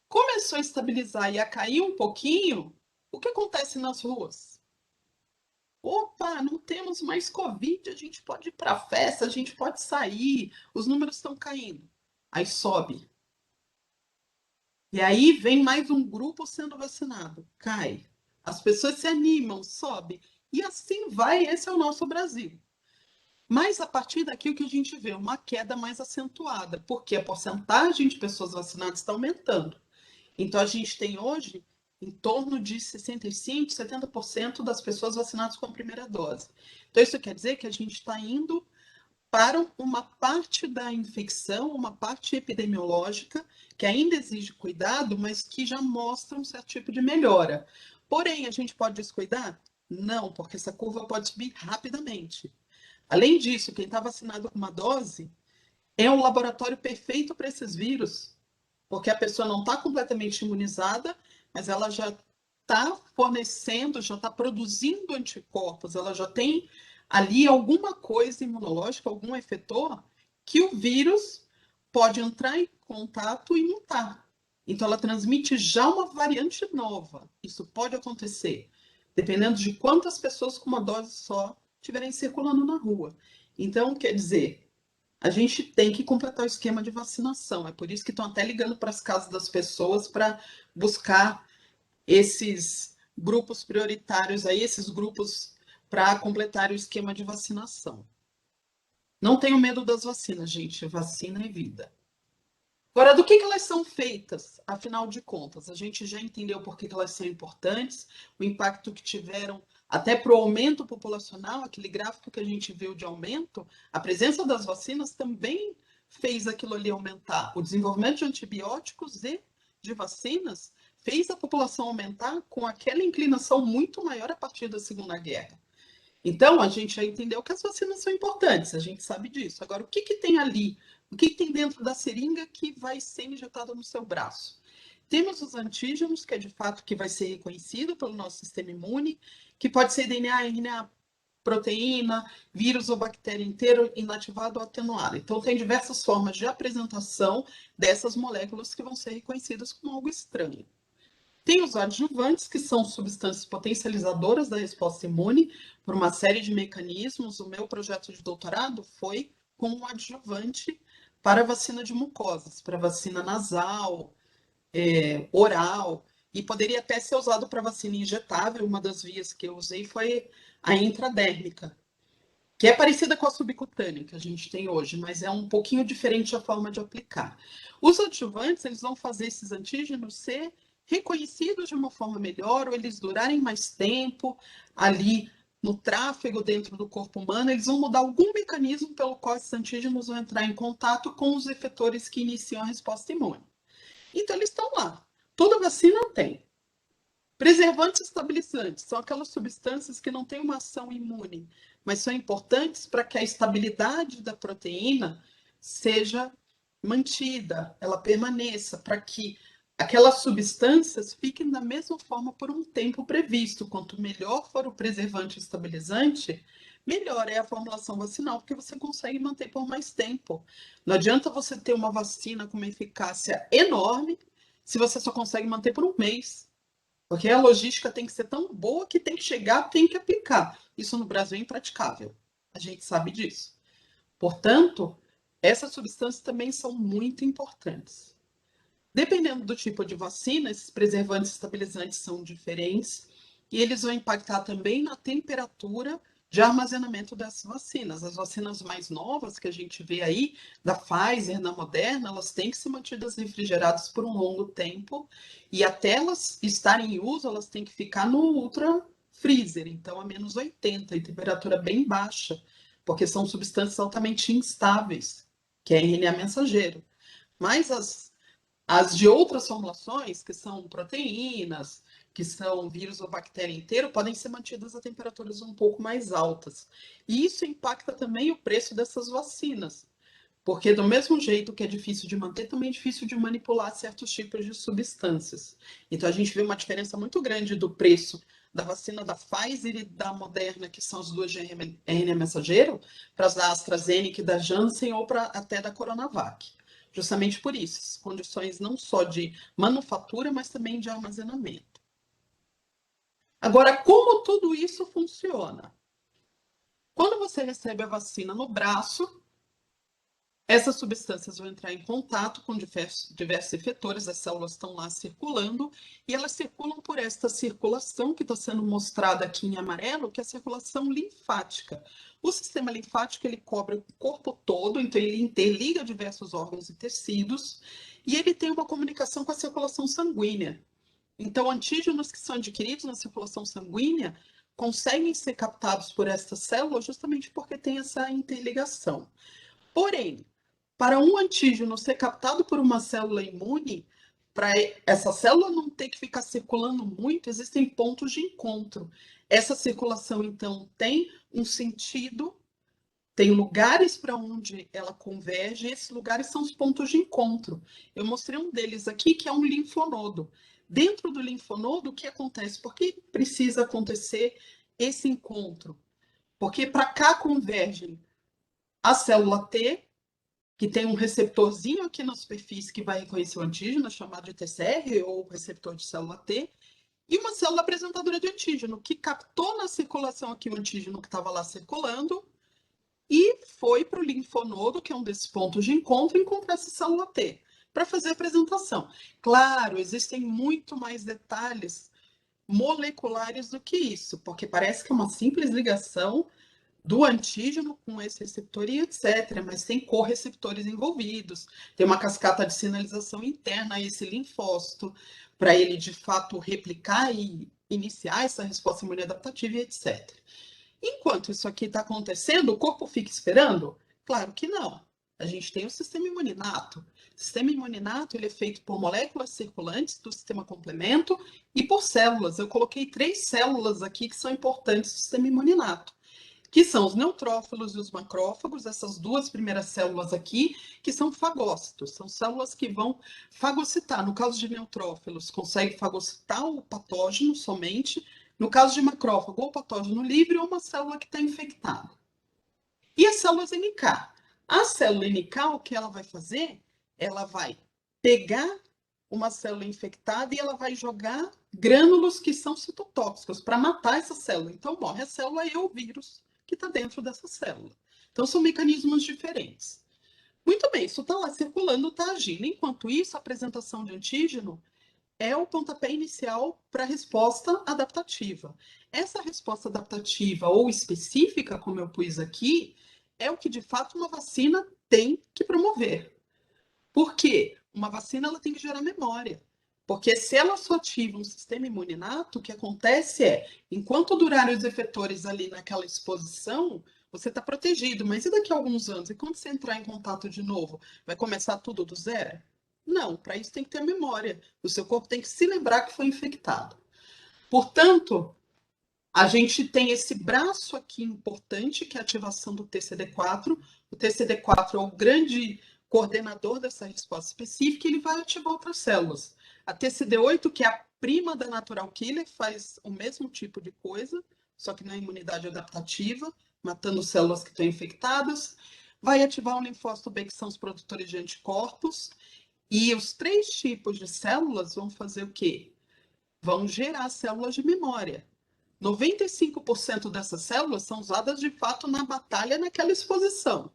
Começou a estabilizar e a cair um pouquinho, o que acontece nas ruas? Opa, não temos mais Covid, a gente pode ir para a festa, a gente pode sair, os números estão caindo. Aí sobe. E aí vem mais um grupo sendo vacinado, cai. As pessoas se animam, sobe. E assim vai, esse é o nosso Brasil. Mas a partir daqui o que a gente vê? Uma queda mais acentuada, porque a porcentagem de pessoas vacinadas está aumentando. Então a gente tem hoje em torno de 65%, 70% das pessoas vacinadas com a primeira dose. Então, isso quer dizer que a gente está indo para uma parte da infecção, uma parte epidemiológica, que ainda exige cuidado, mas que já mostra um certo tipo de melhora. Porém, a gente pode descuidar? Não, porque essa curva pode subir rapidamente. Além disso, quem está vacinado com uma dose é um laboratório perfeito para esses vírus, porque a pessoa não está completamente imunizada, mas ela já está fornecendo, já está produzindo anticorpos, ela já tem ali alguma coisa imunológica, algum efetor, que o vírus pode entrar em contato e mutar. Então, ela transmite já uma variante nova. Isso pode acontecer, dependendo de quantas pessoas com uma dose só estiverem circulando na rua. Então, quer dizer, a gente tem que completar o esquema de vacinação. É por isso que estão até ligando para as casas das pessoas para buscar esses grupos prioritários aí, esses grupos para completar o esquema de vacinação. Não tenho medo das vacinas, gente. Vacina é vida. Agora, do que elas são feitas, afinal de contas? A gente já entendeu por que elas são importantes, o impacto que tiveram até para o aumento populacional, aquele gráfico que a gente viu de aumento, a presença das vacinas também fez aquilo ali aumentar. O desenvolvimento de antibióticos e de vacinas fez a população aumentar com aquela inclinação muito maior a partir da Segunda Guerra. Então, a gente já entendeu que as vacinas são importantes, a gente sabe disso. Agora, o que tem ali? O que tem dentro da seringa que vai ser injetado no seu braço? Temos os antígenos, que é de fato que vai ser reconhecido pelo nosso sistema imune, que pode ser DNA, RNA, proteína, vírus ou bactéria inteiro, inativado ou atenuado. Então, tem diversas formas de apresentação dessas moléculas que vão ser reconhecidas como algo estranho. Tem os adjuvantes, que são substâncias potencializadoras da resposta imune, por uma série de mecanismos. O meu projeto de doutorado foi com um adjuvante para vacina de mucosas, para vacina nasal, oral, e poderia até ser usado para vacina injetável. Uma das vias que eu usei foi a intradérmica, que é parecida com a subcutânea que a gente tem hoje, mas é um pouquinho diferente a forma de aplicar. Os adjuvantes, eles vão fazer esses antígenos ser reconhecidos de uma forma melhor, ou eles durarem mais tempo ali no tráfego dentro do corpo humano, eles vão mudar algum mecanismo pelo qual esses antígenos vão entrar em contato com os efetores que iniciam a resposta imune. Então, eles estão lá. Toda vacina tem. Preservantes estabilizantes são aquelas substâncias que não têm uma ação imune, mas são importantes para que a estabilidade da proteína seja mantida, ela permaneça, para que aquelas substâncias fiquem da mesma forma por um tempo previsto. Quanto melhor for o preservante estabilizante, melhor é a formulação vacinal, porque você consegue manter por mais tempo. Não adianta você ter uma vacina com uma eficácia enorme se você só consegue manter por um mês. Porque a logística tem que ser tão boa que tem que chegar, tem que aplicar. Isso no Brasil é impraticável. A gente sabe disso. Portanto, essas substâncias também são muito importantes. Dependendo do tipo de vacina, esses preservantes estabilizantes são diferentes e eles vão impactar também na temperatura de armazenamento dessas vacinas. As vacinas mais novas que a gente vê aí, da Pfizer, da Moderna, elas têm que ser mantidas refrigeradas por um longo tempo e até elas estarem em uso, elas têm que ficar no ultra freezer, então a menos 80, em temperatura bem baixa, porque são substâncias altamente instáveis, que é RNA mensageiro. Mas as de outras formulações, que são proteínas, que são vírus ou bactéria inteiro, podem ser mantidas a temperaturas um pouco mais altas. E isso impacta também o preço dessas vacinas, porque do mesmo jeito que é difícil de manter, também é difícil de manipular certos tipos de substâncias. Então a gente vê uma diferença muito grande do preço da vacina da Pfizer e da Moderna, que são as duas de RNA mensageiro, para as da AstraZeneca e da Janssen ou para até da Coronavac. Justamente por isso, condições não só de manufatura, mas também de armazenamento. Agora, como tudo isso funciona? Quando você recebe a vacina no braço, essas substâncias vão entrar em contato com diversos efetores, as células estão lá circulando, e elas circulam por esta circulação que está sendo mostrada aqui em amarelo, que é a circulação linfática. O sistema linfático ele cobre o corpo todo, então ele interliga diversos órgãos e tecidos, e ele tem uma comunicação com a circulação sanguínea. Então, antígenos que são adquiridos na circulação sanguínea conseguem ser captados por estas células justamente porque tem essa interligação. Porém, para um antígeno ser captado por uma célula imune, para essa célula não ter que ficar circulando muito, existem pontos de encontro. Essa circulação, então, tem um sentido, tem lugares para onde ela converge, e esses lugares são os pontos de encontro. Eu mostrei um deles aqui, que é um linfonodo. Dentro do linfonodo, o que acontece? Por que precisa acontecer esse encontro? Porque para cá convergem a célula T, que tem um receptorzinho aqui na superfície que vai reconhecer o antígeno, chamado de TCR, ou receptor de célula T, e uma célula apresentadora de antígeno, que captou na circulação aqui o antígeno que estava lá circulando, e foi para o linfonodo, que é um desses pontos de encontro, encontrar essa célula T, para fazer a apresentação. Claro, existem muito mais detalhes moleculares do que isso, porque parece que é uma simples ligação do antígeno com esse receptor e etc. Mas tem correceptores envolvidos, tem uma cascata de sinalização interna a esse linfócito, para ele de fato replicar e iniciar essa resposta imune adaptativa e etc. Enquanto isso aqui está acontecendo, o corpo fica esperando? Claro que não. A gente tem o sistema imuninato. O sistema imuninato ele é feito por moléculas circulantes do sistema complemento e por células. Eu coloquei 3 células aqui que são importantes do sistema imuninato, que são os neutrófilos e os macrófagos, essas duas primeiras células aqui, que são fagócitos, são células que vão fagocitar. No caso de neutrófilos, consegue fagocitar o patógeno somente. No caso de macrófago, ou patógeno livre ou uma célula que está infectada. E as células NK? A célula NK, o que ela vai fazer? Ela vai pegar uma célula infectada e ela vai jogar grânulos que são citotóxicos para matar essa célula. Então, morre a célula e o vírus que está dentro dessa célula. Então, são mecanismos diferentes. Muito bem, isso está lá circulando, está agindo. Enquanto isso, a apresentação de antígeno é o pontapé inicial para a resposta adaptativa. Essa resposta adaptativa ou específica, como eu pus aqui, é o que de fato uma vacina tem que promover. Por quê? Uma vacina ela tem que gerar memória. Porque se ela só ativa um sistema imune inato, o que acontece é, enquanto durarem os efetores ali naquela exposição, você está protegido. Mas e daqui a alguns anos? E quando você entrar em contato de novo, vai começar tudo do zero? Não, para isso tem que ter memória. O seu corpo tem que se lembrar que foi infectado. Portanto, a gente tem esse braço aqui importante, que é a ativação do TCD4. O TCD4 é o grande coordenador dessa resposta específica e ele vai ativar outras células. A TCD8, que é a prima da natural killer, faz o mesmo tipo de coisa, só que na imunidade adaptativa, matando células que estão infectadas. Vai ativar o linfócito B, que são os produtores de anticorpos. E os 3 tipos de células vão fazer o quê? Vão gerar células de memória. 95% dessas células são usadas de fato na batalha, naquela exposição.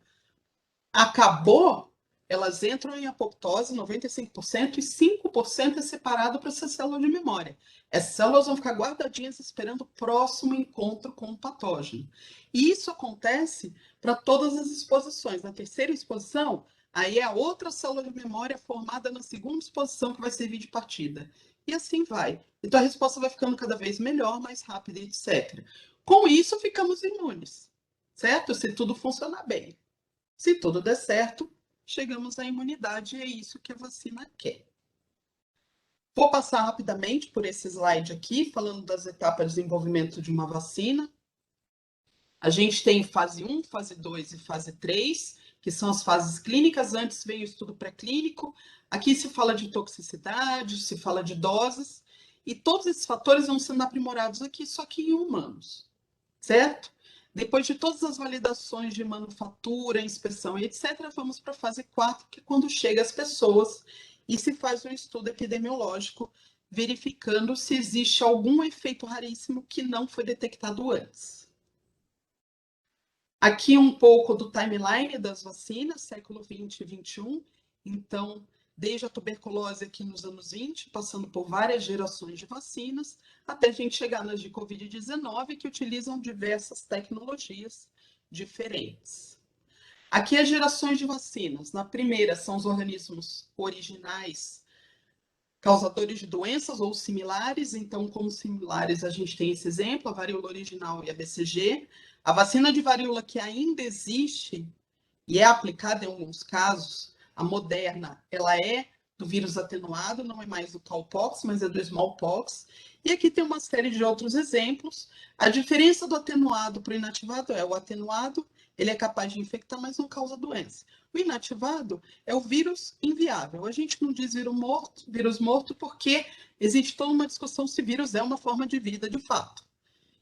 Acabou, elas entram em apoptose, 95%, e 5% é separado para essa célula de memória. Essas células vão ficar guardadinhas esperando o próximo encontro com o patógeno. E isso acontece para todas as exposições. Na terceira exposição, aí é a outra célula de memória formada na segunda exposição que vai servir de partida. E assim vai. Então a resposta vai ficando cada vez melhor, mais rápida, etc. Com isso, ficamos imunes, certo? Se tudo funcionar bem. Se tudo der certo, chegamos à imunidade e é isso que a vacina quer. Vou passar rapidamente por esse slide aqui, falando das etapas de desenvolvimento de uma vacina. A gente tem fase 1, fase 2 e fase 3, que são as fases clínicas. Antes vem o estudo pré-clínico. Aqui se fala de toxicidade, se fala de doses, e todos esses fatores vão sendo aprimorados aqui, só que em humanos, certo? Depois de todas as validações de manufatura, inspeção e etc., vamos para a fase 4, que é quando chega as pessoas e se faz um estudo epidemiológico, verificando se existe algum efeito raríssimo que não foi detectado antes. Aqui um pouco do timeline das vacinas, século 20 e 21. Então, desde a tuberculose aqui nos anos 20, passando por várias gerações de vacinas, até a gente chegar nas de Covid-19, que utilizam diversas tecnologias diferentes. Aqui as gerações de vacinas. Na primeira são os organismos originais, causadores de doenças ou similares. Então, como similares, a gente tem esse exemplo, a varíola original e a BCG. A vacina de varíola que ainda existe e é aplicada em alguns casos, a Moderna, ela é do vírus atenuado, não é mais do cowpox, mas é do smallpox. E aqui tem uma série de outros exemplos. A diferença do atenuado para o inativado é: o atenuado, ele é capaz de infectar, mas não causa doença. O inativado é o vírus inviável. A gente não diz vírus morto, porque existe toda uma discussão se vírus é uma forma de vida de fato.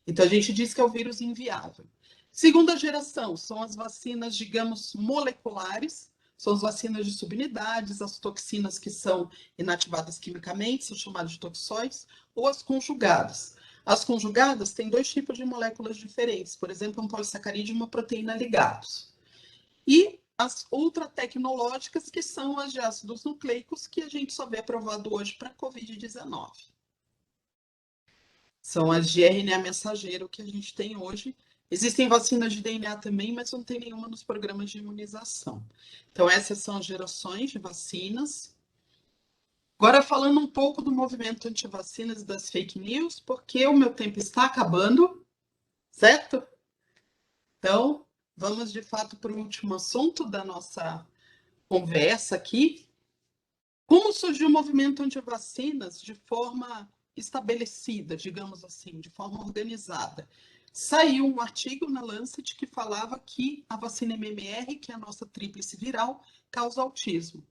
Então a gente diz que é o vírus inviável. Segunda geração são as vacinas, digamos, moleculares, são as vacinas de subunidades, as toxinas que são inativadas quimicamente, são chamadas de toxóides, ou as conjugadas. As conjugadas têm 2 tipos de moléculas diferentes, por exemplo, um polissacarídeo e uma proteína ligados. E as ultratecnológicas, que são as de ácidos nucleicos, que a gente só vê aprovado hoje para a Covid-19. São as de RNA mensageiro que a gente tem hoje. Existem vacinas de DNA também, mas não tem nenhuma nos programas de imunização. Então, essas são as gerações de vacinas. Agora, falando um pouco do movimento anti-vacinas e das fake news, porque o meu tempo está acabando, certo? Então, vamos de fato para o último assunto da nossa conversa aqui. Como surgiu o movimento anti-vacinas de forma estabelecida, digamos assim, de forma organizada? Saiu um artigo na Lancet que falava que a vacina MMR, que é a nossa tríplice viral, causa autismo.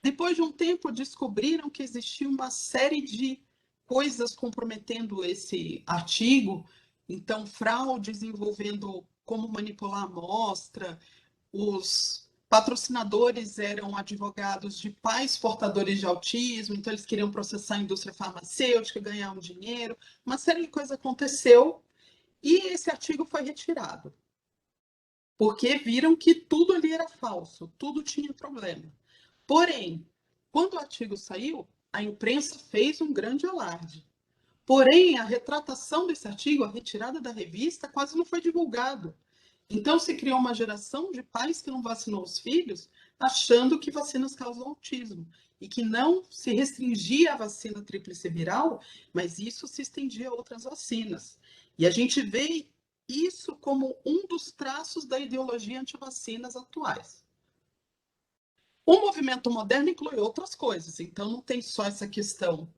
Depois de um tempo, descobriram que existia uma série de coisas comprometendo esse artigo, então fraudes envolvendo como manipular a amostra, os patrocinadores eram advogados de pais portadores de autismo, então eles queriam processar a indústria farmacêutica, ganhar um dinheiro, uma série de coisas aconteceu e esse artigo foi retirado, porque viram que tudo ali era falso, tudo tinha problema. Porém, quando o artigo saiu, a imprensa fez um grande alarde. Porém, a retratação desse artigo, a retirada da revista, quase não foi divulgado. Então, se criou uma geração de pais que não vacinou os filhos, achando que vacinas causam autismo, e que não se restringia à vacina tríplice viral, mas isso se estendia a outras vacinas. E a gente vê isso como um dos traços da ideologia anti-vacinas atuais. O movimento moderno inclui outras coisas, então não tem só essa questão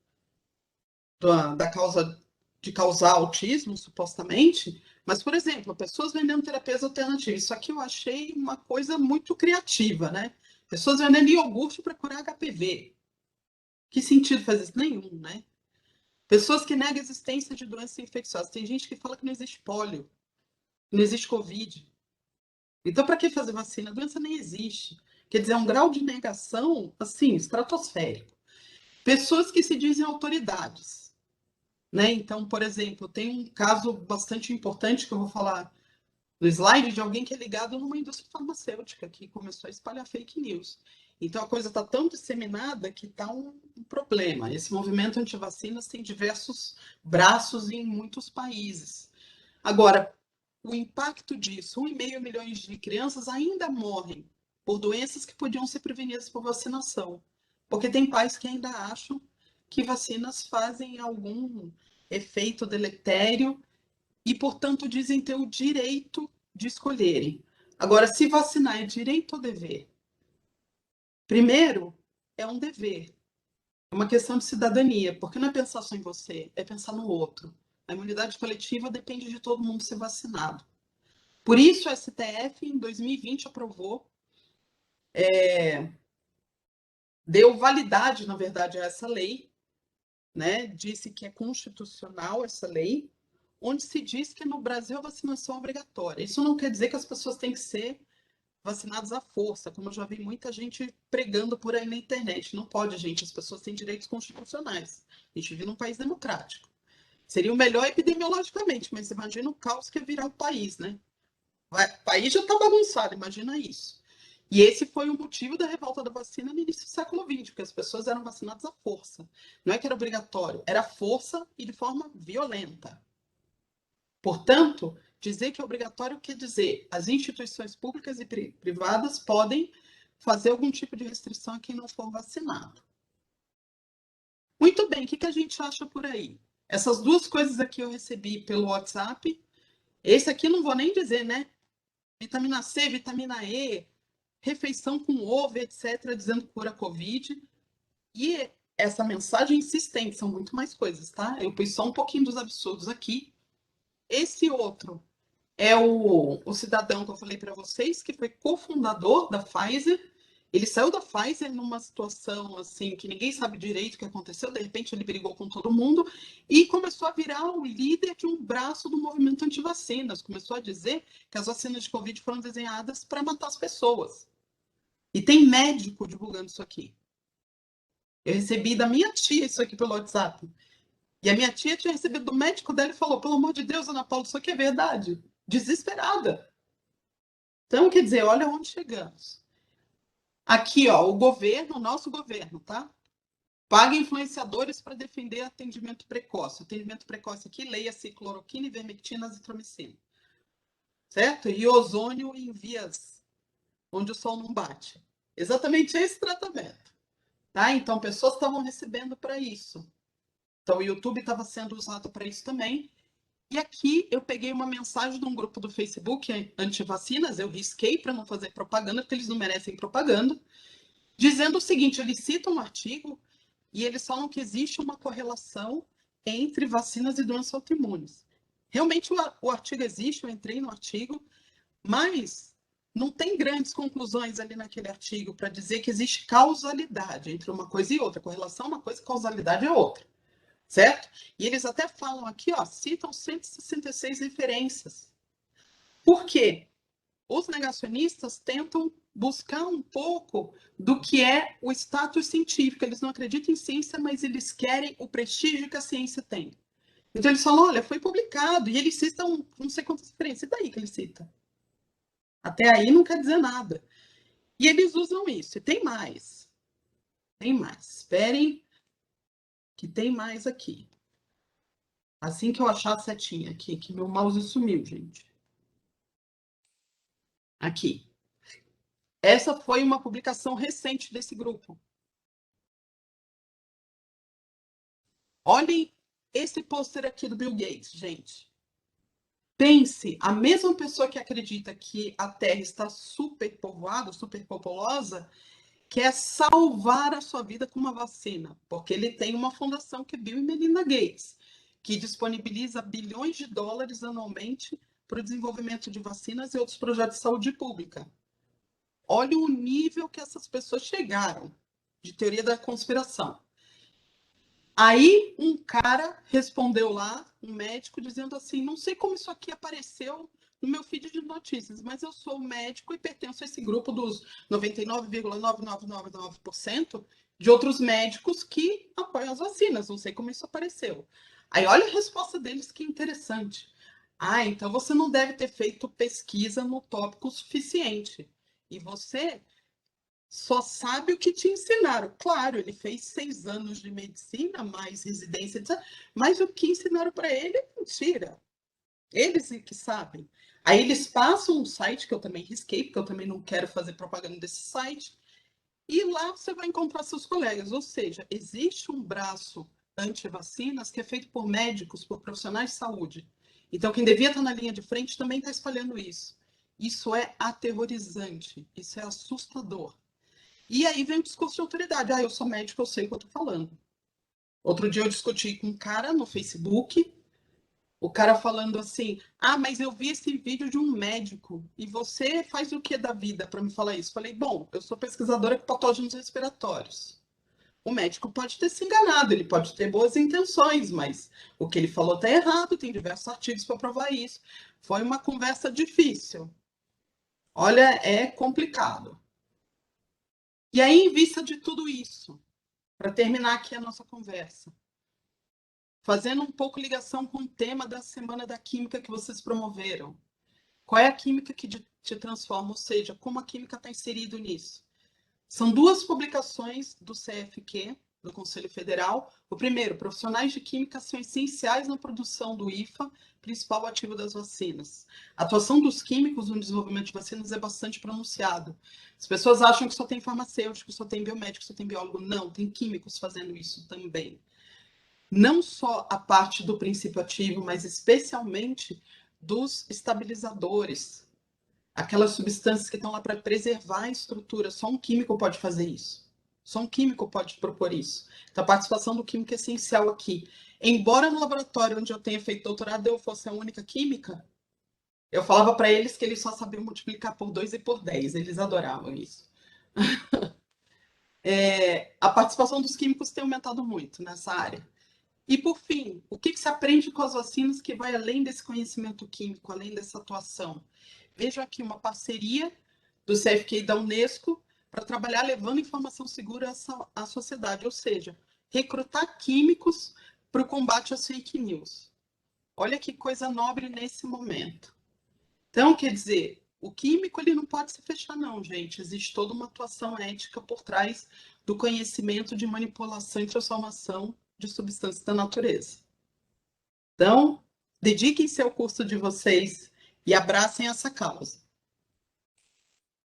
da causa de causar autismo, supostamente, mas, por exemplo, pessoas vendendo terapias alternativas. Isso aqui eu achei uma coisa muito criativa, né? Pessoas vendendo iogurte para curar HPV. Que sentido faz isso? Nenhum, né? Pessoas que negam a existência de doenças infecciosas. Tem gente que fala que não existe pólio, não existe Covid. Então, para que fazer vacina? A doença nem existe. Quer dizer, é um grau de negação, assim, estratosférico. Pessoas que se dizem autoridades, né? Então, por exemplo, tem um caso bastante importante que eu vou falar no slide de alguém que é ligado numa indústria farmacêutica que começou a espalhar fake news. Então a coisa está tão disseminada que está um problema. Esse movimento anti-vacinas tem diversos braços em muitos países. Agora, o impacto disso, 1,5 milhões de crianças ainda morrem por doenças que podiam ser prevenidas por vacinação. Porque tem pais que ainda acham que vacinas fazem algum efeito deletério e, portanto, dizem ter o direito de escolherem. Agora, se vacinar é direito ou dever? Primeiro, é um dever. É uma questão de cidadania, porque não é pensar só em você, é pensar no outro. A imunidade coletiva depende de todo mundo ser vacinado. Por isso, o STF, em 2020, aprovou, deu validade, na verdade, a essa lei, né? Disse que é constitucional essa lei, onde se diz que no Brasil a vacinação é obrigatória. Isso não quer dizer que as pessoas têm que ser vacinadas à força, como eu já vi muita gente pregando por aí na internet. Não pode, gente, as pessoas têm direitos constitucionais. A gente vive num país democrático. Seria o melhor epidemiologicamente, mas imagina o caos que é virar o país, né? O país já está bagunçado, imagina isso. E esse foi o motivo da revolta da vacina no início do século XX, porque as pessoas eram vacinadas à força. Não é que era obrigatório, era força e de forma violenta. Portanto, dizer que é obrigatório quer dizer as instituições públicas e privadas podem fazer algum tipo de restrição a quem não for vacinado. Muito bem, o que a gente acha por aí? Essas duas coisas aqui eu recebi pelo WhatsApp. Esse aqui não vou nem dizer, né? Vitamina C, vitamina E, refeição com ovo, etc., dizendo que cura Covid. E essa mensagem insistente, são muito mais coisas, tá? Eu pus só um pouquinho dos absurdos aqui. Esse outro é o cidadão que eu falei para vocês, que foi cofundador da Pfizer. Ele saiu da Pfizer numa situação assim que ninguém sabe direito o que aconteceu. De repente ele brigou com todo mundo e começou a virar o líder de um braço do movimento anti-vacinas. Começou a dizer que as vacinas de Covid foram desenhadas para matar as pessoas. E tem médico divulgando isso aqui. Eu recebi da minha tia isso aqui pelo WhatsApp. E a minha tia tinha recebido do médico dela e falou: pelo amor de Deus, Ana Paula, isso aqui é verdade. Desesperada. Então, quer dizer, olha onde chegamos. Aqui, ó, o governo, o nosso governo, tá? Paga influenciadores para defender atendimento precoce. Atendimento precoce aqui, leia-se cloroquina, ivermectina, azitromicina. Certo? E ozônio em vias onde o sol não bate. Exatamente esse tratamento. Tá? Então, pessoas estavam recebendo para isso. Então, o YouTube estava sendo usado para isso também. E aqui eu peguei uma mensagem de um grupo do Facebook anti-vacinas, eu risquei para não fazer propaganda, porque eles não merecem propaganda, dizendo o seguinte: eles citam um artigo e eles falam que existe uma correlação entre vacinas e doenças autoimunes. Realmente o artigo existe, eu entrei no artigo, mas não tem grandes conclusões ali naquele artigo para dizer que existe causalidade entre uma coisa e outra. Correlação é uma coisa, causalidade é outra. Certo? E eles até falam aqui, ó, citam 166 referências. Por quê? Os negacionistas tentam buscar um pouco do que é o status científico. Eles não acreditam em ciência, mas eles querem o prestígio que a ciência tem. Então eles falam: olha, foi publicado, e eles citam não sei quantas referências. E daí que eles citam? Até aí não quer dizer nada. E eles usam isso. E tem mais. Tem mais. Esperem que tem mais aqui. Assim que eu achar a setinha aqui, que meu mouse sumiu, gente. Aqui. Essa foi uma publicação recente desse grupo. Olhem esse pôster aqui do Bill Gates, gente. Pense, a mesma pessoa que acredita que a Terra está superpovoada, superpopulosa, quer salvar a sua vida com uma vacina, porque ele tem uma fundação que é Bill e Melinda Gates, que disponibiliza bilhões de dólares anualmente para o desenvolvimento de vacinas e outros projetos de saúde pública. Olha o nível que essas pessoas chegaram de teoria da conspiração. Aí um cara respondeu lá, um médico, dizendo assim, não sei como isso aqui apareceu no meu feed de notícias, mas eu sou médico e pertenço a esse grupo dos 99,9999% de outros médicos que apoiam as vacinas. Não sei como isso apareceu. Aí olha a resposta deles, que interessante. Ah, então você não deve ter feito pesquisa no tópico suficiente. E você só sabe o que te ensinaram. Claro, ele fez 6 anos de medicina, mais residência, mas o que ensinaram para ele é mentira. Eles é que sabem. Aí eles passam um site que eu também risquei, porque eu também não quero fazer propaganda desse site, e lá você vai encontrar seus colegas. Ou seja, existe um braço anti-vacinas que é feito por médicos, por profissionais de saúde. Então, quem devia estar na linha de frente também está espalhando isso. Isso é aterrorizante, isso é assustador. E aí vem o discurso de autoridade. Ah, eu sou médico, eu sei o que eu estou falando. Outro dia eu discuti com um cara no Facebook, o cara falando assim: ah, mas eu vi esse vídeo de um médico, e você faz o que da vida para me falar isso? Falei: bom, eu sou pesquisadora de patógenos respiratórios. O médico pode ter se enganado, ele pode ter boas intenções, mas o que ele falou está errado, tem diversos artigos para provar isso. Foi uma conversa difícil. Olha, é complicado. E aí, em vista de tudo isso, para terminar aqui a nossa conversa, fazendo um pouco ligação com o tema da Semana da Química que vocês promoveram. Qual é a química que te transforma? Ou seja, como a química está inserida nisso? São duas publicações do CFQ, do Conselho Federal. O primeiro, profissionais de química são essenciais na produção do IFA, principal ativo das vacinas. A atuação dos químicos no desenvolvimento de vacinas é bastante pronunciada. As pessoas acham que só tem farmacêutico, só tem biomédico, só tem biólogo. Não, tem químicos fazendo isso também. Não só a parte do princípio ativo, mas especialmente dos estabilizadores, aquelas substâncias que estão lá para preservar a estrutura. Só um químico pode fazer isso. Só um químico pode propor isso. Então, a participação do químico é essencial aqui. Embora no laboratório onde eu tenha feito doutorado eu fosse a única química, eu falava para eles que eles só sabiam multiplicar por 2 e por 10. Eles adoravam isso. A participação dos químicos tem aumentado muito nessa área. E, por fim, o que se aprende com as vacinas que vai além desse conhecimento químico, além dessa atuação? Vejo aqui uma parceria do CFQ e da Unesco para trabalhar levando informação segura à sociedade, ou seja, recrutar químicos para o combate às fake news. Olha que coisa nobre nesse momento. Então, quer dizer, o químico ele não pode se fechar, não, gente. Existe toda uma atuação ética por trás do conhecimento de manipulação e transformação de substâncias da natureza. Então, dediquem-se ao curso de vocês e abracem essa causa.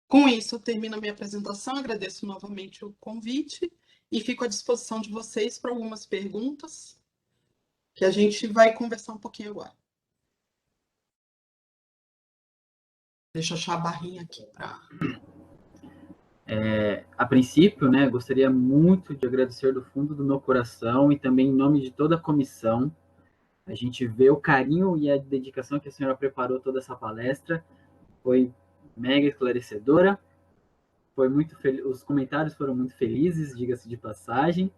Com isso, eu termino a minha apresentação, agradeço novamente o convite e fico à disposição de vocês para algumas perguntas que a gente vai conversar um pouquinho agora. Deixa eu achar a barrinha aqui para... A princípio, né, gostaria muito de agradecer do fundo do meu coração e também em nome de toda a comissão. A gente vê o carinho e a dedicação que a senhora preparou toda essa palestra. Foi mega esclarecedora. Foi muito os comentários foram muito felizes, diga-se de passagem.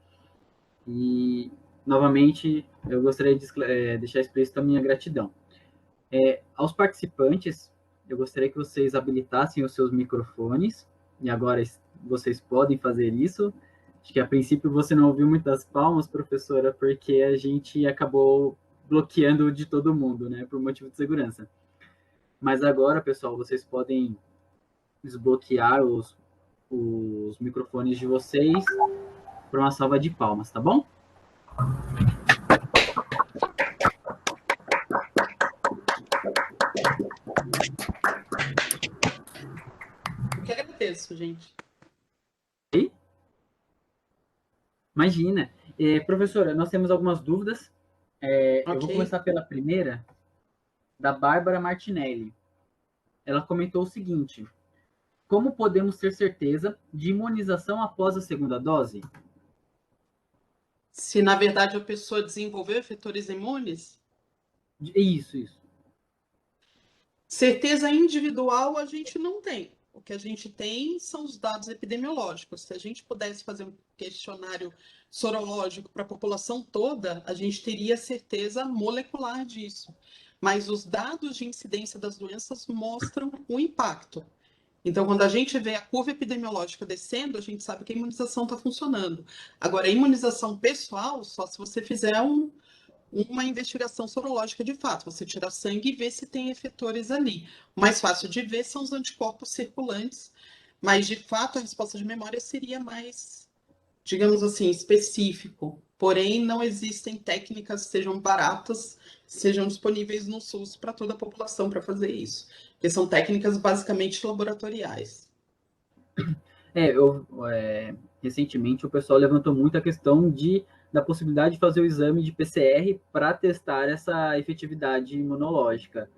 E, novamente, eu gostaria de deixar explícito a minha gratidão. Aos participantes, eu gostaria que vocês habilitassem os seus microfones, e agora vocês podem fazer isso. Acho que a princípio você não ouviu muitas palmas, professora, porque a gente acabou bloqueando de todo mundo, né, por motivo de segurança. Mas agora, pessoal, vocês podem desbloquear os microfones de vocês para uma salva de palmas, tá bom? Eu que agradeço, gente. E? Imagina. Professora, nós temos algumas dúvidas. Ok. Eu vou começar pela primeira, da Bárbara Martinelli. Ela comentou o seguinte: como podemos ter certeza de imunização após a segunda dose? Se, na verdade, a pessoa desenvolveu efetores imunes, Isso. certeza individual a gente não tem. o que a gente tem são os dados epidemiológicos. Se a gente pudesse fazer um questionário sorológico para a população toda, a gente teria certeza molecular disso. Mas os dados de incidência das doenças mostram o impacto. Então, quando a gente vê a curva epidemiológica descendo, a gente sabe que a imunização está funcionando. Agora, a imunização pessoal, só se você fizer uma investigação sorológica de fato, você tira sangue e vê se tem efetores ali. O mais fácil de ver são os anticorpos circulantes, mas de fato a resposta de memória seria mais, digamos assim, específico. Porém, não existem técnicas que sejam baratas, sejam disponíveis no SUS para toda a população para fazer isso, porque são técnicas basicamente laboratoriais. Recentemente o pessoal levantou muito a questão da possibilidade de fazer o exame de PCR para testar essa efetividade imunológica.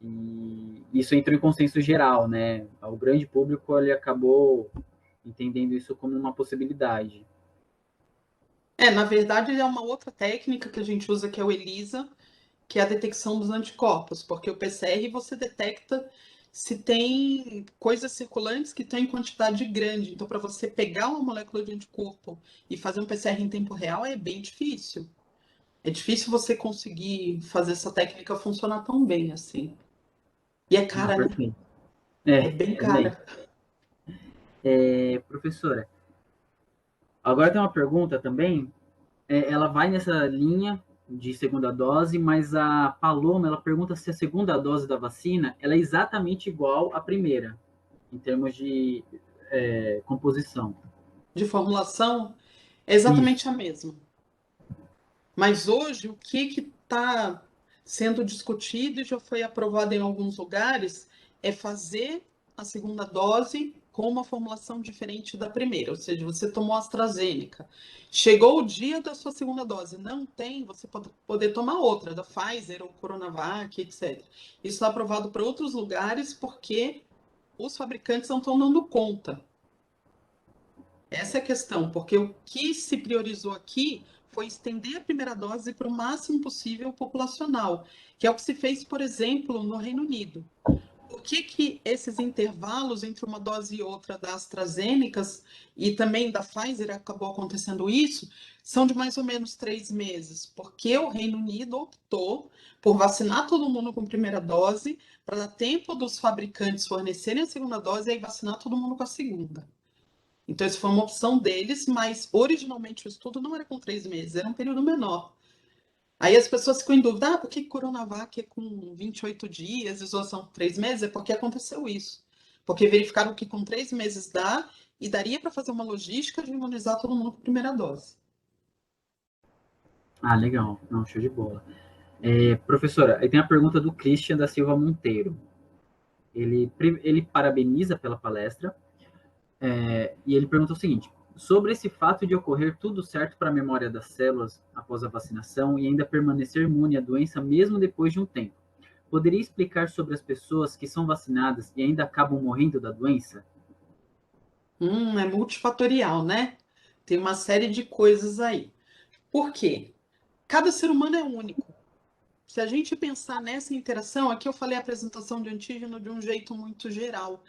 E isso entrou em consenso geral, né? O grande público ele acabou entendendo isso como uma possibilidade. Na verdade, é uma outra técnica que a gente usa, que é o ELISA, que é a detecção dos anticorpos, porque o PCR você detecta se tem coisas circulantes que estão em quantidade grande. Então, para você pegar uma molécula de anticorpo e fazer um PCR em tempo real é bem difícil. É difícil você conseguir fazer essa técnica funcionar tão bem assim. E é Ah, cara, né? perfeito. É bem Também. cara. Professora, agora tem uma pergunta também. Ela vai nessa linha de segunda dose, mas a Paloma, ela pergunta se a segunda dose da vacina ela é exatamente igual à primeira, em termos de composição. De formulação, é Isso. exatamente a mesma. Mas hoje, o que está sendo discutido e já foi aprovado em alguns lugares é fazer a segunda dose com uma formulação diferente da primeira. Ou seja, você tomou AstraZeneca, chegou o dia da sua segunda dose, não tem, você pode poder tomar outra, da Pfizer ou Coronavac, etc. Isso está aprovado para outros lugares porque os fabricantes não estão dando conta. Essa é a questão, porque o que se priorizou aqui foi estender a primeira dose para o máximo possível populacional, que é o que se fez, por exemplo, no Reino Unido. Por que esses intervalos entre uma dose e outra da AstraZeneca e também da Pfizer acabou acontecendo isso? São de mais ou menos 3 meses, porque o Reino Unido optou por vacinar todo mundo com primeira dose, para dar tempo dos fabricantes fornecerem a segunda dose e aí vacinar todo mundo com a segunda. Então, isso foi uma opção deles, mas originalmente o estudo não era com 3 meses, era um período menor. Aí as pessoas ficam em dúvida, por que Coronavac é com 28 dias, isolação com 3 meses? É porque aconteceu isso. Porque verificaram que com 3 meses dá e daria para fazer uma logística de imunizar todo mundo com a primeira dose. Ah, legal. Não, show de bola. Professora, aí tem a pergunta do Christian da Silva Monteiro. Ele parabeniza pela palestra, e ele pergunta o seguinte: sobre esse fato de ocorrer tudo certo para a memória das células após a vacinação e ainda permanecer imune à doença mesmo depois de um tempo, poderia explicar sobre as pessoas que são vacinadas e ainda acabam morrendo da doença? É multifatorial, né? Tem uma série de coisas aí. Por quê? Cada ser humano é único. Se a gente pensar nessa interação, aqui eu falei a apresentação de antígeno de um jeito muito geral.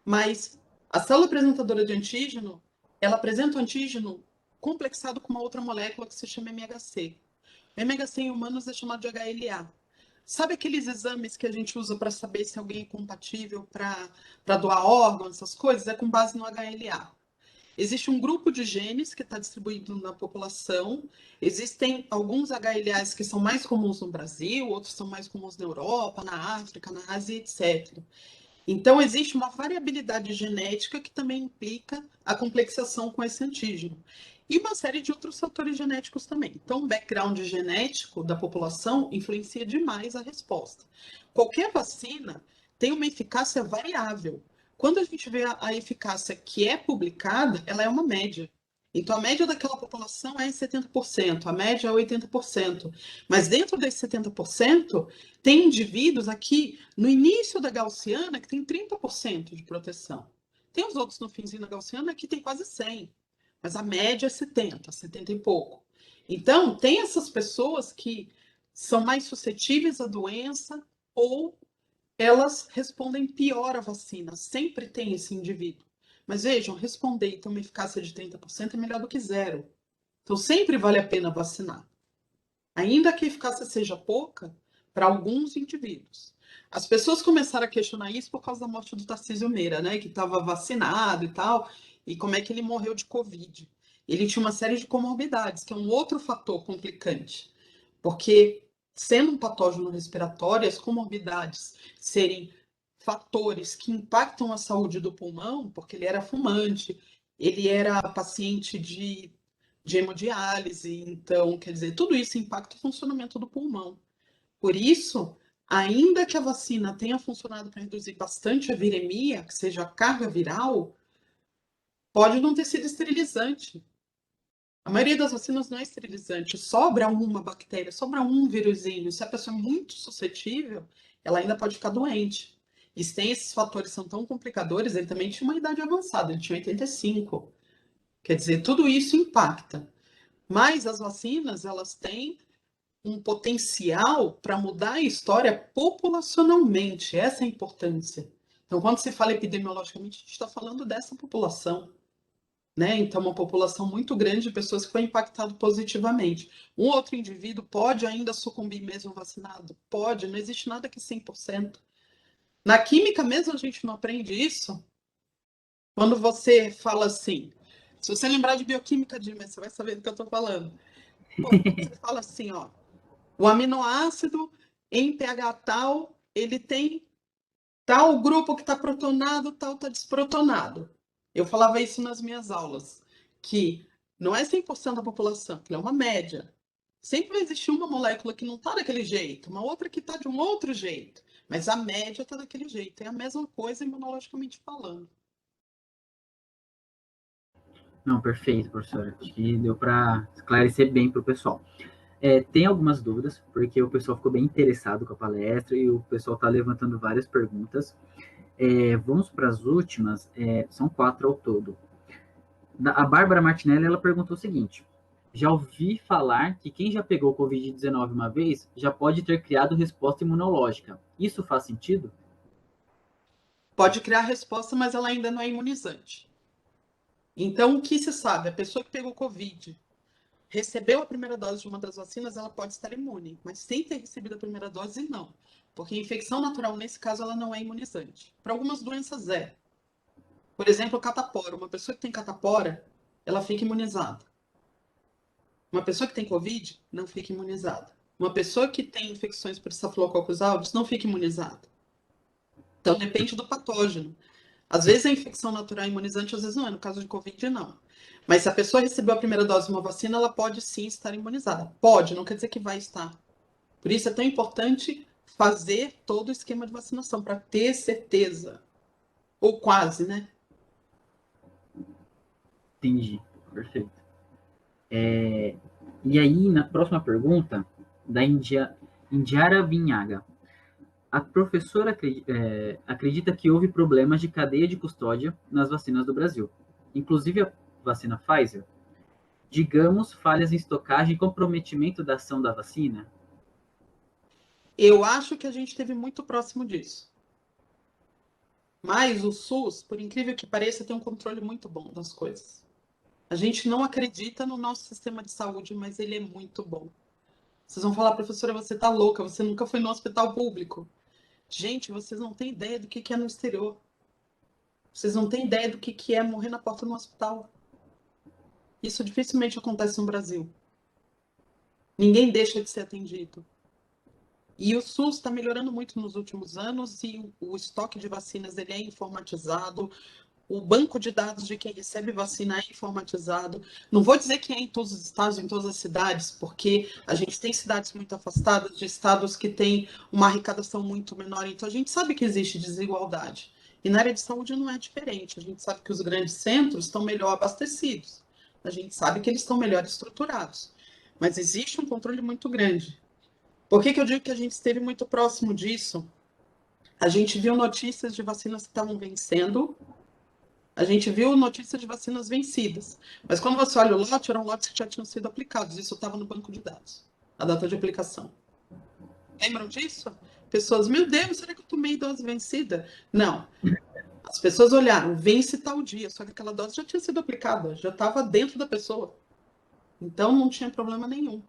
Mas a célula apresentadora de antígeno, ela apresenta o antígeno complexado com uma outra molécula que se chama MHC. O MHC em humanos é chamado de HLA. Sabe aqueles exames que a gente usa para saber se alguém é compatível para doar órgãos, essas coisas? É com base no HLA. Existe um grupo de genes que está distribuído na população. Existem alguns HLAs que são mais comuns no Brasil, outros são mais comuns na Europa, na África, na Ásia, etc. Então, existe uma variabilidade genética que também implica a complexação com esse antígeno. E uma série de outros fatores genéticos também. Então, o background genético da população influencia demais a resposta. Qualquer vacina tem uma eficácia variável. Quando a gente vê a eficácia que é publicada, ela é uma média. Então, a média daquela população é 70%, a média é 80%. Mas dentro desses 70%, tem indivíduos aqui no início da gaussiana que tem 30% de proteção. Tem os outros no finzinho da gaussiana que tem quase 100%, mas a média é 70%, 70 e pouco. Então, tem essas pessoas que são mais suscetíveis à doença ou elas respondem pior à vacina. Sempre tem esse indivíduo. Mas vejam, responder e ter uma eficácia de 30% é melhor do que zero. Então, sempre vale a pena vacinar. Ainda que a eficácia seja pouca, para alguns indivíduos. As pessoas começaram a questionar isso por causa da morte do Tarcísio Meira, né? Que estava vacinado e tal, e como é que ele morreu de Covid. Ele tinha uma série de comorbidades, que é um outro fator complicante. Porque, sendo um patógeno respiratório, as comorbidades serem fatores que impactam a saúde do pulmão, porque ele era fumante, ele era paciente de hemodiálise, então, quer dizer, tudo isso impacta o funcionamento do pulmão. Por isso, ainda que a vacina tenha funcionado para reduzir bastante a viremia, que seja a carga viral, pode não ter sido esterilizante. A maioria das vacinas não é esterilizante, sobra uma bactéria, sobra um vírusinho. Se a pessoa é muito suscetível, ela ainda pode ficar doente. E se tem esses fatores que são tão complicadores, ele também tinha uma idade avançada, ele tinha 85. Quer dizer, tudo isso impacta. Mas as vacinas, elas têm um potencial para mudar a história populacionalmente. Essa é a importância. Então, quando se fala epidemiologicamente, a gente está falando dessa população. Né? Então, uma população muito grande de pessoas que foi impactado positivamente. Um outro indivíduo pode ainda sucumbir mesmo vacinado? Pode, não existe nada que é 100%. Na química mesmo a gente não aprende isso. Quando você fala assim, se você lembrar de bioquímica, Dima, você vai saber do que eu estou falando. Pô, você fala assim, ó, o aminoácido em pH tal, ele tem tal grupo que está protonado, tal está desprotonado. Eu falava isso nas minhas aulas, que não é 100% da população, que é uma média. Sempre vai existir uma molécula que não está daquele jeito, uma outra que está de um outro jeito, mas a média está daquele jeito. É a mesma coisa imunologicamente falando. Não, perfeito, professor. Acho que deu para esclarecer bem para o pessoal. Tem algumas dúvidas, porque o pessoal ficou bem interessado com a palestra e o pessoal está levantando várias perguntas. Vamos para as últimas, são 4 ao todo. A Bárbara Martinelli, ela perguntou o seguinte: já ouvi falar que quem já pegou Covid-19 uma vez já pode ter criado resposta imunológica. Isso faz sentido? Pode criar resposta, mas ela ainda não é imunizante. Então, o que se sabe? A pessoa que pegou Covid recebeu a primeira dose de uma das vacinas, ela pode estar imune, mas sem ter recebido a primeira dose, não. Porque a infecção natural, nesse caso, ela não é imunizante. Para algumas doenças, é. Por exemplo, catapora. Uma pessoa que tem catapora, ela fica imunizada. Uma pessoa que tem Covid, não fica imunizada. Uma pessoa que tem infecções por estafilococcus aureus, não fica imunizada. Então, depende do patógeno. Às vezes é infecção natural imunizante, às vezes não é. No caso de Covid, não. Mas se a pessoa recebeu a primeira dose de uma vacina, ela pode sim estar imunizada. Pode, não quer dizer que vai estar. Por isso é tão importante fazer todo o esquema de vacinação, para ter certeza. Ou quase, né? Entendi, perfeito. E aí, na próxima pergunta, da Indiara Vinhaga. A professora acredita que houve problemas de cadeia de custódia nas vacinas do Brasil, inclusive a vacina Pfizer. Digamos, falhas em estocagem e comprometimento da ação da vacina? Eu acho que a gente esteve muito próximo disso. Mas o SUS, por incrível que pareça, tem um controle muito bom das coisas. A gente não acredita no nosso sistema de saúde, mas ele é muito bom. Vocês vão falar, professora, você tá louca, você nunca foi no hospital público. Gente, vocês não têm ideia do que é no exterior. Vocês não têm ideia do que é morrer na porta do hospital. Isso dificilmente acontece no Brasil. Ninguém deixa de ser atendido. E o SUS está melhorando muito nos últimos anos e o estoque de vacinas ele é informatizado. O banco de dados de quem recebe vacina é informatizado. Não vou dizer que é em todos os estados, em todas as cidades, porque a gente tem cidades muito afastadas, de estados que têm uma arrecadação muito menor, então a gente sabe que existe desigualdade. E na área de saúde não é diferente. A gente sabe que os grandes centros estão melhor abastecidos. A gente sabe que eles estão melhor estruturados. Mas existe um controle muito grande. Por que eu digo que a gente esteve muito próximo disso? A gente viu notícias de vacinas que estavam vencendo, a gente viu notícias de vacinas vencidas. Mas quando você olha o lote, eram lotes que já tinham sido aplicados. Isso estava no banco de dados, a data de aplicação. Lembram disso? Pessoas, meu Deus, será que eu tomei dose vencida? Não. As pessoas olharam, vence tal dia, só que aquela dose já tinha sido aplicada, já estava dentro da pessoa. Então não tinha problema nenhum.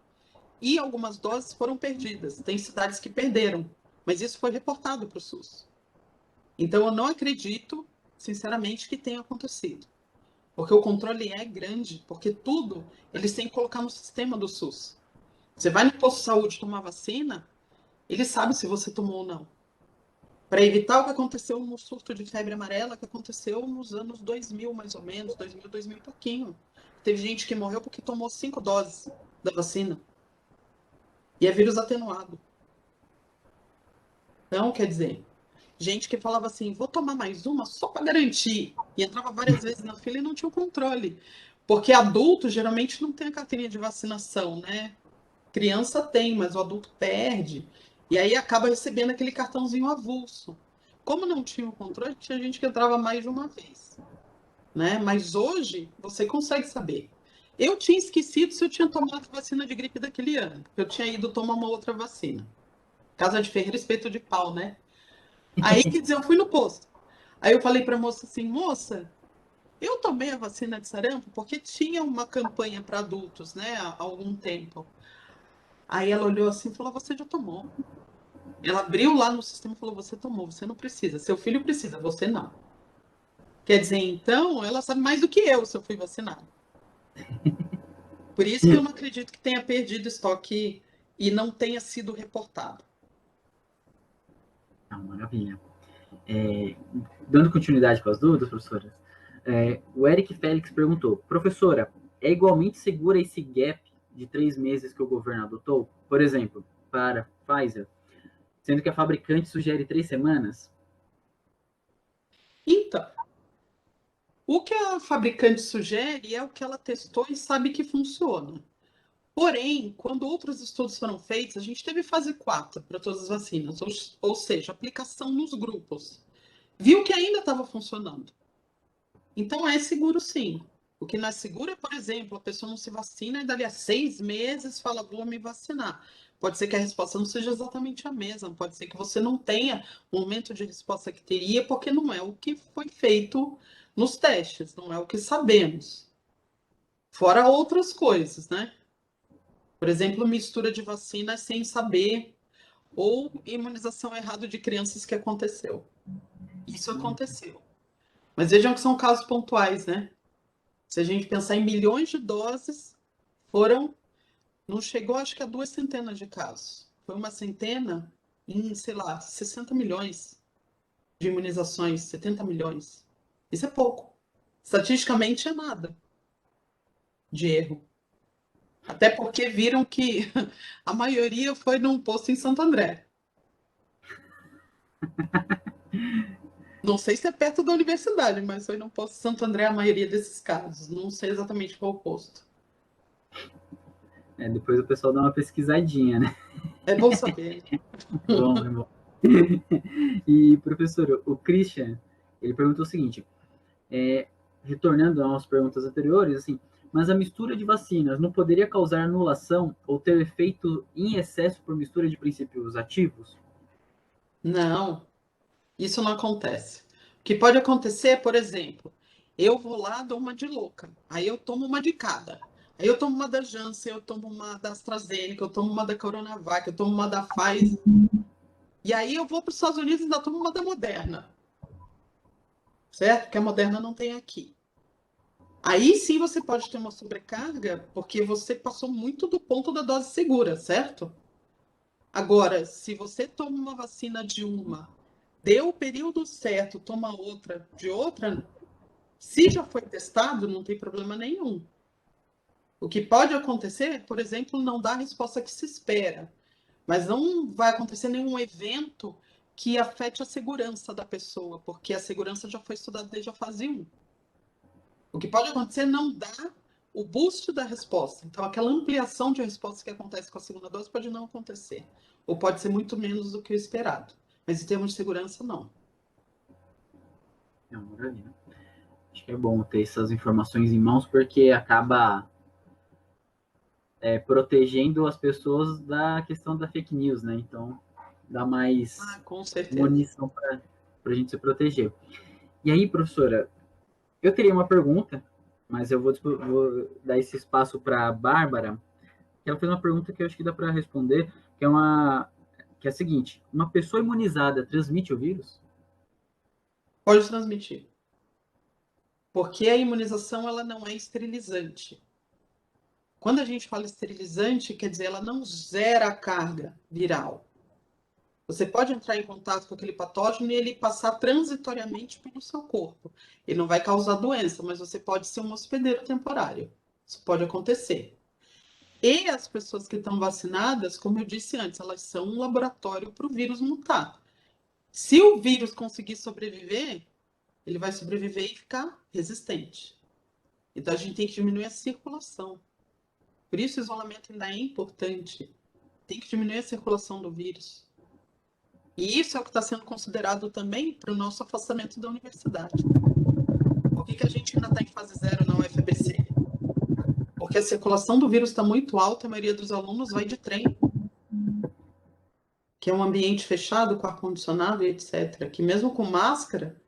E algumas doses foram perdidas. Tem cidades que perderam, mas isso foi reportado para o SUS. Então eu não acredito, sinceramente, que tenha acontecido. Porque o controle é grande, porque tudo eles têm que colocar no sistema do SUS. Você vai no posto de saúde tomar vacina, ele sabe se você tomou ou não. Para evitar o que aconteceu no surto de febre amarela, que aconteceu nos anos 2000, mais ou menos, 2000, 2000 e pouquinho. Teve gente que morreu porque tomou 5 doses da vacina. E é vírus atenuado. Então, quer dizer, gente que falava assim, vou tomar mais uma só para garantir. E entrava várias vezes na fila e não tinha o controle. Porque adulto geralmente não tem a carteirinha de vacinação, né? Criança tem, mas o adulto perde. E aí acaba recebendo aquele cartãozinho avulso. Como não tinha o controle, tinha gente que entrava mais de uma vez, né? Mas hoje você consegue saber. Eu tinha esquecido se eu tinha tomado vacina de gripe daquele ano. Eu tinha ido tomar uma outra vacina. Casa de ferreiro, espeto de pau, né? Aí, quer dizer, eu fui no posto. Aí eu falei para a moça assim, moça, eu tomei a vacina de sarampo porque tinha uma campanha para adultos, né, há algum tempo. Aí ela olhou assim e falou, você já tomou. Ela abriu lá no sistema e falou, você tomou, você não precisa. Seu filho precisa, você não. Quer dizer, então, ela sabe mais do que eu se eu fui vacinada. Por isso que eu não acredito que tenha perdido estoque e não tenha sido reportado. Ah, maravilha. Dando continuidade com as dúvidas, professoras, o Eric Félix perguntou, professora, é igualmente segura esse gap de 3 meses que o governo adotou? Por exemplo, para Pfizer, sendo que a fabricante sugere 3 semanas? Então, o que a fabricante sugere é o que ela testou e sabe que funciona. Porém, quando outros estudos foram feitos, a gente teve fase 4 para todas as vacinas, ou seja, aplicação nos grupos. Viu que ainda estava funcionando. Então é seguro sim. O que não é seguro é, por exemplo, a pessoa não se vacina e dali a 6 meses fala, vou me vacinar. Pode ser que a resposta não seja exatamente a mesma, pode ser que você não tenha o momento de resposta que teria, porque não é o que foi feito nos testes, não é o que sabemos. Fora outras coisas, né? Por exemplo, mistura de vacinas sem saber, ou imunização errada de crianças que aconteceu. Isso aconteceu. Mas vejam que são casos pontuais, né? Se a gente pensar em milhões de doses, não chegou acho que a 2 centenas de casos. Foi uma centena em, sei lá, 60 milhões de imunizações, 70 milhões. Isso é pouco. Estatisticamente é nada de erro. Até porque viram que a maioria foi num posto em Santo André. Não sei se é perto da universidade, mas foi num posto em Santo André a maioria desses casos. Não sei exatamente qual posto. Depois o pessoal dá uma pesquisadinha, né? É bom saber. Bom, é bom. E, professor, o Christian, ele perguntou o seguinte, retornando às perguntas anteriores, assim, mas a mistura de vacinas não poderia causar anulação ou ter efeito em excesso por mistura de princípios ativos? Não, isso não acontece. O que pode acontecer, por exemplo, eu vou lá, dou uma de louca, aí eu tomo uma de cada. Aí eu tomo uma da Janssen, eu tomo uma da AstraZeneca, eu tomo uma da Coronavac, eu tomo uma da Pfizer. E aí eu vou para os Estados Unidos e ainda tomo uma da Moderna, certo? Porque a Moderna não tem aqui. Aí sim você pode ter uma sobrecarga, porque você passou muito do ponto da dose segura, certo? Agora, se você toma uma vacina de uma, deu o período certo, toma outra de outra, se já foi testado, não tem problema nenhum. O que pode acontecer, por exemplo, não dá a resposta que se espera, mas não vai acontecer nenhum evento que afete a segurança da pessoa, porque a segurança já foi estudada desde a fase 1. O que pode acontecer é não dar o boost da resposta. Então, aquela ampliação de resposta que acontece com a segunda dose pode não acontecer, ou pode ser muito menos do que o esperado. Mas em termos de segurança, não. É uma maravilha. Acho que é bom ter essas informações em mãos, porque acaba protegendo as pessoas da questão da fake news, né? Então, dá mais Com certeza. munição para a gente se proteger. E aí, professora, eu teria uma pergunta, mas eu vou dar esse espaço para a Bárbara, que ela fez uma pergunta que eu acho que dá para responder, que é a seguinte: uma pessoa imunizada transmite o vírus? Pode transmitir. Porque a imunização ela não é esterilizante. Quando a gente fala esterilizante, quer dizer, ela não zera a carga viral. Você pode entrar em contato com aquele patógeno e ele passar transitoriamente pelo seu corpo. Ele não vai causar doença, mas você pode ser um hospedeiro temporário. Isso pode acontecer. E as pessoas que estão vacinadas, como eu disse antes, elas são um laboratório para o vírus mutar. Se o vírus conseguir sobreviver, ele vai sobreviver e ficar resistente. Então a gente tem que diminuir a circulação. Por isso o isolamento ainda é importante. Tem que diminuir a circulação do vírus. E isso é o que está sendo considerado também para o nosso afastamento da universidade. Por que a gente ainda está em fase zero na UFABC? Porque a circulação do vírus está muito alta, a maioria dos alunos vai de trem, que é um ambiente fechado, com ar-condicionado e etc. Que mesmo com máscara,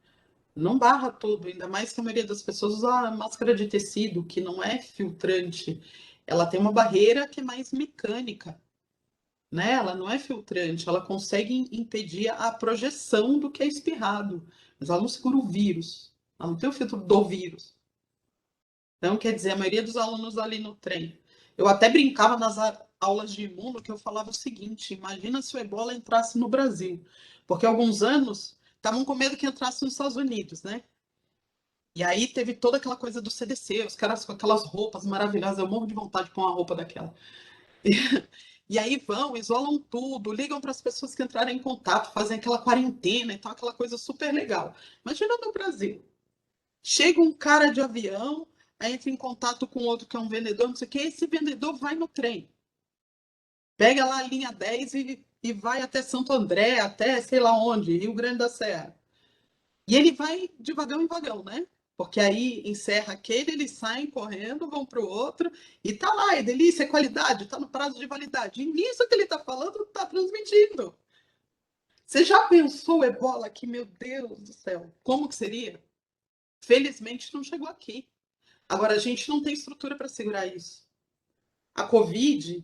não barra tudo, ainda mais que a maioria das pessoas usa máscara de tecido, que não é filtrante. Ela tem uma barreira que é mais mecânica, né? Ela não é filtrante, ela consegue impedir a projeção do que é espirrado, mas ela não segura o vírus, ela não tem o filtro do vírus. Então, quer dizer, a maioria dos alunos ali no trem. Eu até brincava nas aulas de imuno que eu falava o seguinte: imagina se o ebola entrasse no Brasil, porque há alguns anos estavam com medo que entrasse nos Estados Unidos, né? E aí teve toda aquela coisa do CDC, os caras com aquelas roupas maravilhosas, eu morro de vontade de pôr uma roupa daquela. E aí vão, isolam tudo, ligam para as pessoas que entrarem em contato, fazem aquela quarentena e tal, aquela coisa super legal. Imagina no Brasil. Chega um cara de avião, aí entra em contato com outro que é um vendedor, não sei o que, esse vendedor vai no trem. Pega lá a linha 10 e vai até Santo André, até sei lá onde, Rio Grande da Serra. E ele vai de vagão em vagão, né? Porque aí encerra aquele, eles saem correndo, vão para o outro, e tá lá, é delícia, é qualidade, tá no prazo de validade. E nisso que ele tá falando, tá transmitindo. Você já pensou o ebola aqui? Meu Deus do céu, como que seria? Felizmente não chegou aqui. Agora, a gente não tem estrutura para segurar isso. A Covid,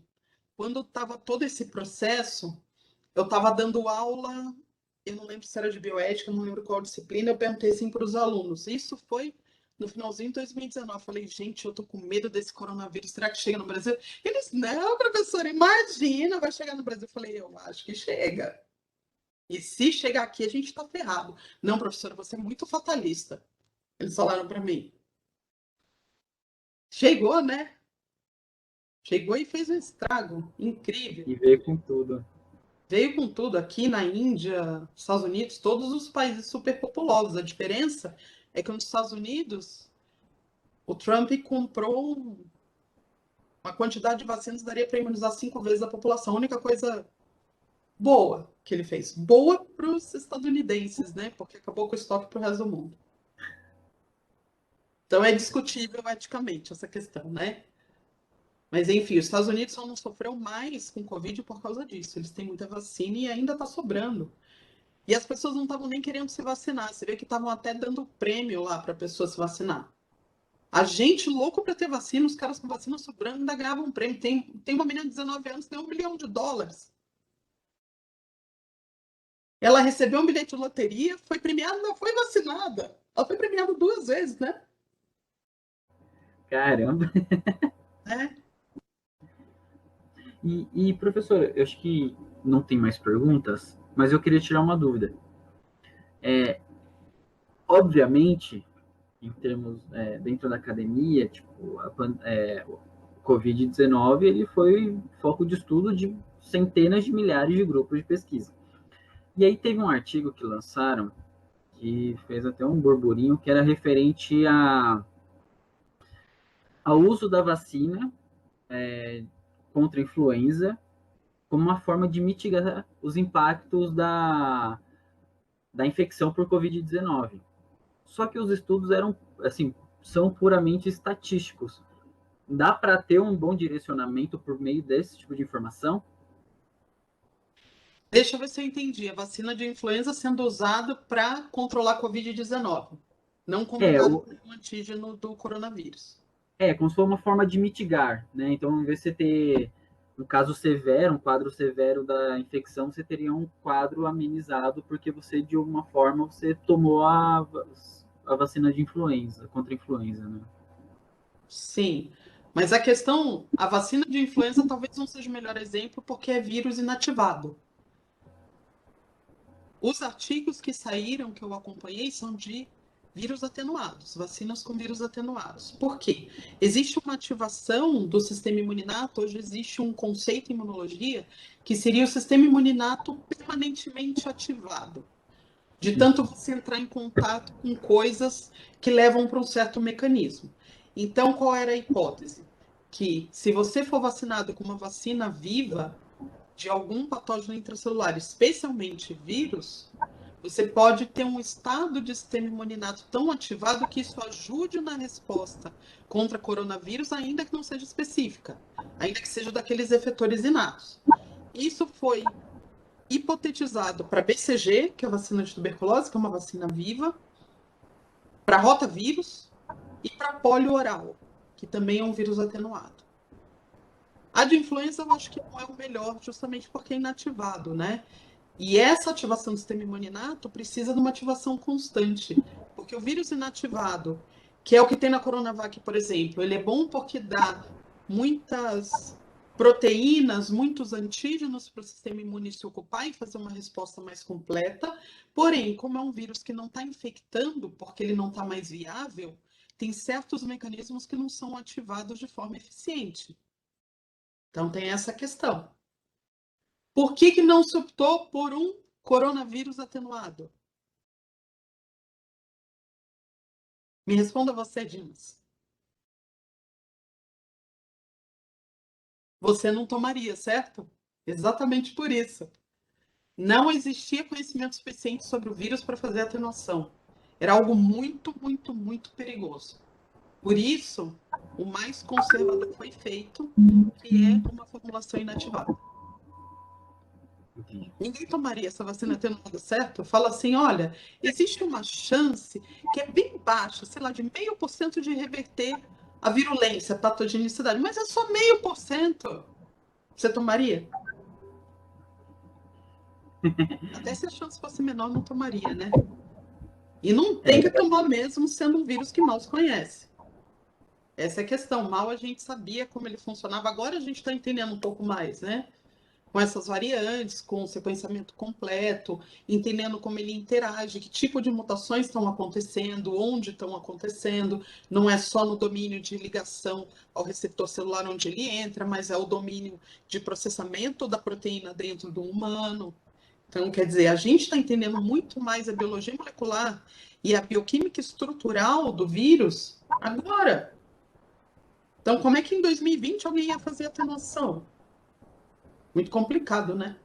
quando estava todo esse processo, eu estava dando aula, eu não lembro se era de bioética, não lembro qual disciplina, eu perguntei assim para os alunos. Isso foi no finalzinho de 2019. Eu falei, gente, eu tô com medo desse coronavírus, será que chega no Brasil? Eles, não, professor, imagina, vai chegar no Brasil. Eu falei, eu acho que chega. E se chegar aqui, a gente está ferrado. Não, professora, você é muito fatalista. Eles falaram para mim. Chegou, né? Chegou e fez um estrago incrível. E veio com tudo. Veio com tudo aqui na Índia, Estados Unidos, todos os países superpopulosos. A diferença é que nos Estados Unidos o Trump comprou uma quantidade de vacinas que daria para imunizar 5 vezes a população. A única coisa boa que ele fez, boa para os estadunidenses, né? Porque acabou com o estoque para o resto do mundo. Então é discutível eticamente essa questão, né? Mas, enfim, os Estados Unidos só não sofreu mais com Covid por causa disso. Eles têm muita vacina e ainda está sobrando. E as pessoas não estavam nem querendo se vacinar. Você vê que estavam até dando prêmio lá para a pessoa se vacinar. A gente louco para ter vacina, os caras com vacina sobrando ainda ganhavam prêmio. Tem uma menina de 19 anos que tem US$ 1 milhão. Ela recebeu um bilhete de loteria, foi premiada, não foi vacinada. Ela foi premiada 2 vezes, né? Caramba! É. E professor, eu acho que não tem mais perguntas, mas eu queria tirar uma dúvida. Obviamente, em termos dentro da academia, tipo, o Covid-19 ele foi foco de estudo de centenas de milhares de grupos de pesquisa. E aí teve um artigo que lançaram que fez até um burburinho que era referente ao uso da vacina contra a influenza como uma forma de mitigar os impactos da infecção por Covid-19. Só que os estudos eram, assim, são puramente estatísticos. Dá para ter um bom direcionamento por meio desse tipo de informação? Deixa eu ver se eu entendi. A vacina de influenza sendo usada para controlar a Covid-19, não É, combinado com o antígeno do coronavírus. como se fosse uma forma de mitigar, né? Então, em vez de você ter um caso severo, um quadro severo da infecção, você teria um quadro amenizado, porque você, de alguma forma, você tomou a vacina de influenza, contra a influenza, né? Sim, mas a questão, a vacina de influenza talvez não seja o melhor exemplo, porque é vírus inativado. Os artigos que saíram, que eu acompanhei, são de vírus atenuados, vacinas com vírus atenuados. Por quê? Existe uma ativação do sistema imuninato, hoje existe um conceito em imunologia, que seria o sistema imuninato permanentemente ativado. De tanto você entrar em contato com coisas que levam para um certo mecanismo. Então, qual era a hipótese? Que se você for vacinado com uma vacina viva de algum patógeno intracelular, especialmente vírus, você pode ter um estado de sistema imuninato tão ativado que isso ajude na resposta contra coronavírus, ainda que não seja específica, ainda que seja daqueles efetores inatos. Isso foi hipotetizado para BCG, que é a vacina de tuberculose, que é uma vacina viva, para rotavírus e para polio oral, que também é um vírus atenuado. A de influenza eu acho que não é o melhor, justamente porque é inativado, né? E essa ativação do sistema imuninato precisa de uma ativação constante, porque o vírus inativado, que é o que tem na Coronavac, por exemplo, ele é bom porque dá muitas proteínas, muitos antígenos para o sistema imune se ocupar e fazer uma resposta mais completa. Porém, como é um vírus que não está infectando, porque ele não está mais viável, tem certos mecanismos que não são ativados de forma eficiente. Então, tem essa questão. Por que não se optou por um coronavírus atenuado? Me responda você, Dimas. Você não tomaria, certo? Exatamente por isso. Não existia conhecimento suficiente sobre o vírus para fazer atenuação. Era algo muito, muito, muito perigoso. Por isso, o mais conservador foi feito, que é uma formulação inativada. Entendi. Ninguém tomaria essa vacina atenuada, certo? Fala assim, olha, existe uma chance que é bem baixa, sei lá, de 0,5% de reverter a virulência, a patogenicidade, mas é só 0,5%. Você tomaria? Até se a chance fosse menor, não tomaria, né? E não tem que tomar mesmo sendo um vírus que mal se conhece. Essa é a questão. Mal a gente sabia como ele funcionava, agora a gente está entendendo um pouco mais, né? Com essas variantes, com o sequenciamento completo, entendendo como ele interage, que tipo de mutações estão acontecendo, onde estão acontecendo. Não é só no domínio de ligação ao receptor celular onde ele entra, mas é o domínio de processamento da proteína dentro do humano. Então, quer dizer, a gente está entendendo muito mais a biologia molecular e a bioquímica estrutural do vírus agora. Então, como é que em 2020 alguém ia fazer atenuação? Muito complicado, né?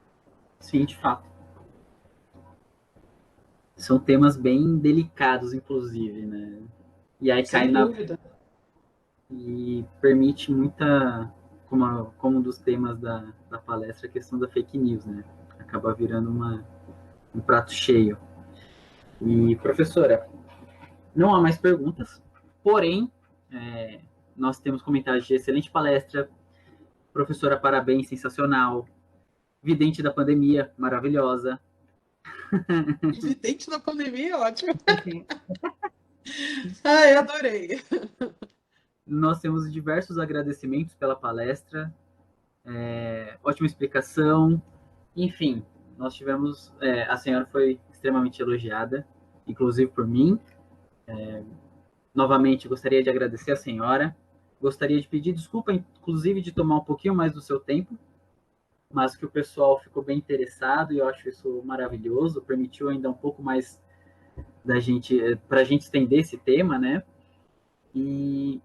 Sim, de fato. São temas bem delicados, inclusive, né? E aí cai Sem na. dúvida. E permite muita. Como um dos temas da palestra, a questão da fake news, né? Acaba virando um prato cheio. E, professora, não há mais perguntas, porém, é, nós temos comentários de excelente palestra, professora, parabéns, sensacional, vidente da pandemia, maravilhosa. Vidente na pandemia, ótimo. Ai, adorei. Nós temos diversos agradecimentos pela palestra, ótima explicação, enfim, nós tivemos, a senhora foi extremamente elogiada, inclusive por mim. Novamente, gostaria de agradecer a senhora, gostaria de pedir desculpa, inclusive, de tomar um pouquinho mais do seu tempo, mas que o pessoal ficou bem interessado e eu acho isso maravilhoso, permitiu ainda um pouco mais da gente, para a gente estender esse tema, né? E,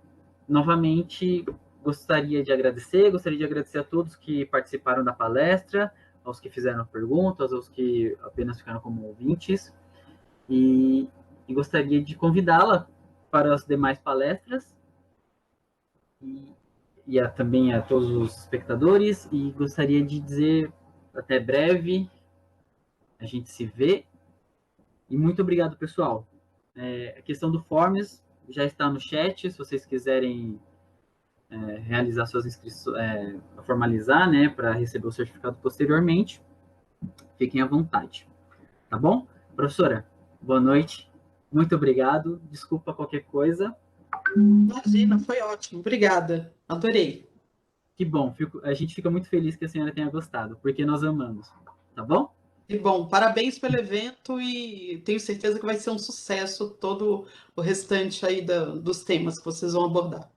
novamente, gostaria de agradecer a todos que participaram da palestra, aos que fizeram perguntas, aos que apenas ficaram como ouvintes, e, e gostaria de convidá-la para as demais palestras, e, também a todos os espectadores, e gostaria de dizer até breve, A gente se vê. E muito obrigado, pessoal. A questão do Forms já está no chat, se vocês quiserem realizar suas inscrições, formalizar, né, para receber o certificado posteriormente, fiquem à vontade. Tá bom? Professora, boa noite. Muito obrigado. Desculpa qualquer coisa. Imagina, foi ótimo. Obrigada. Adorei. Que bom. A gente fica muito feliz que a senhora tenha gostado, porque nós amamos. Tá bom? E bom, parabéns pelo evento e tenho certeza que vai ser um sucesso todo o restante aí dos temas que vocês vão abordar.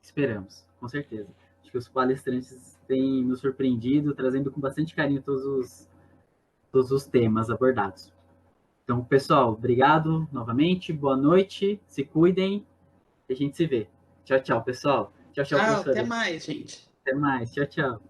Esperamos, com certeza. Acho que os palestrantes têm nos surpreendido, trazendo com bastante carinho todos os temas abordados. Então, pessoal, obrigado novamente, boa noite, se cuidem e a gente se vê. Tchau, tchau, pessoal. Tchau, tchau, Tchau, até professora. mais, gente. Até mais, tchau, tchau.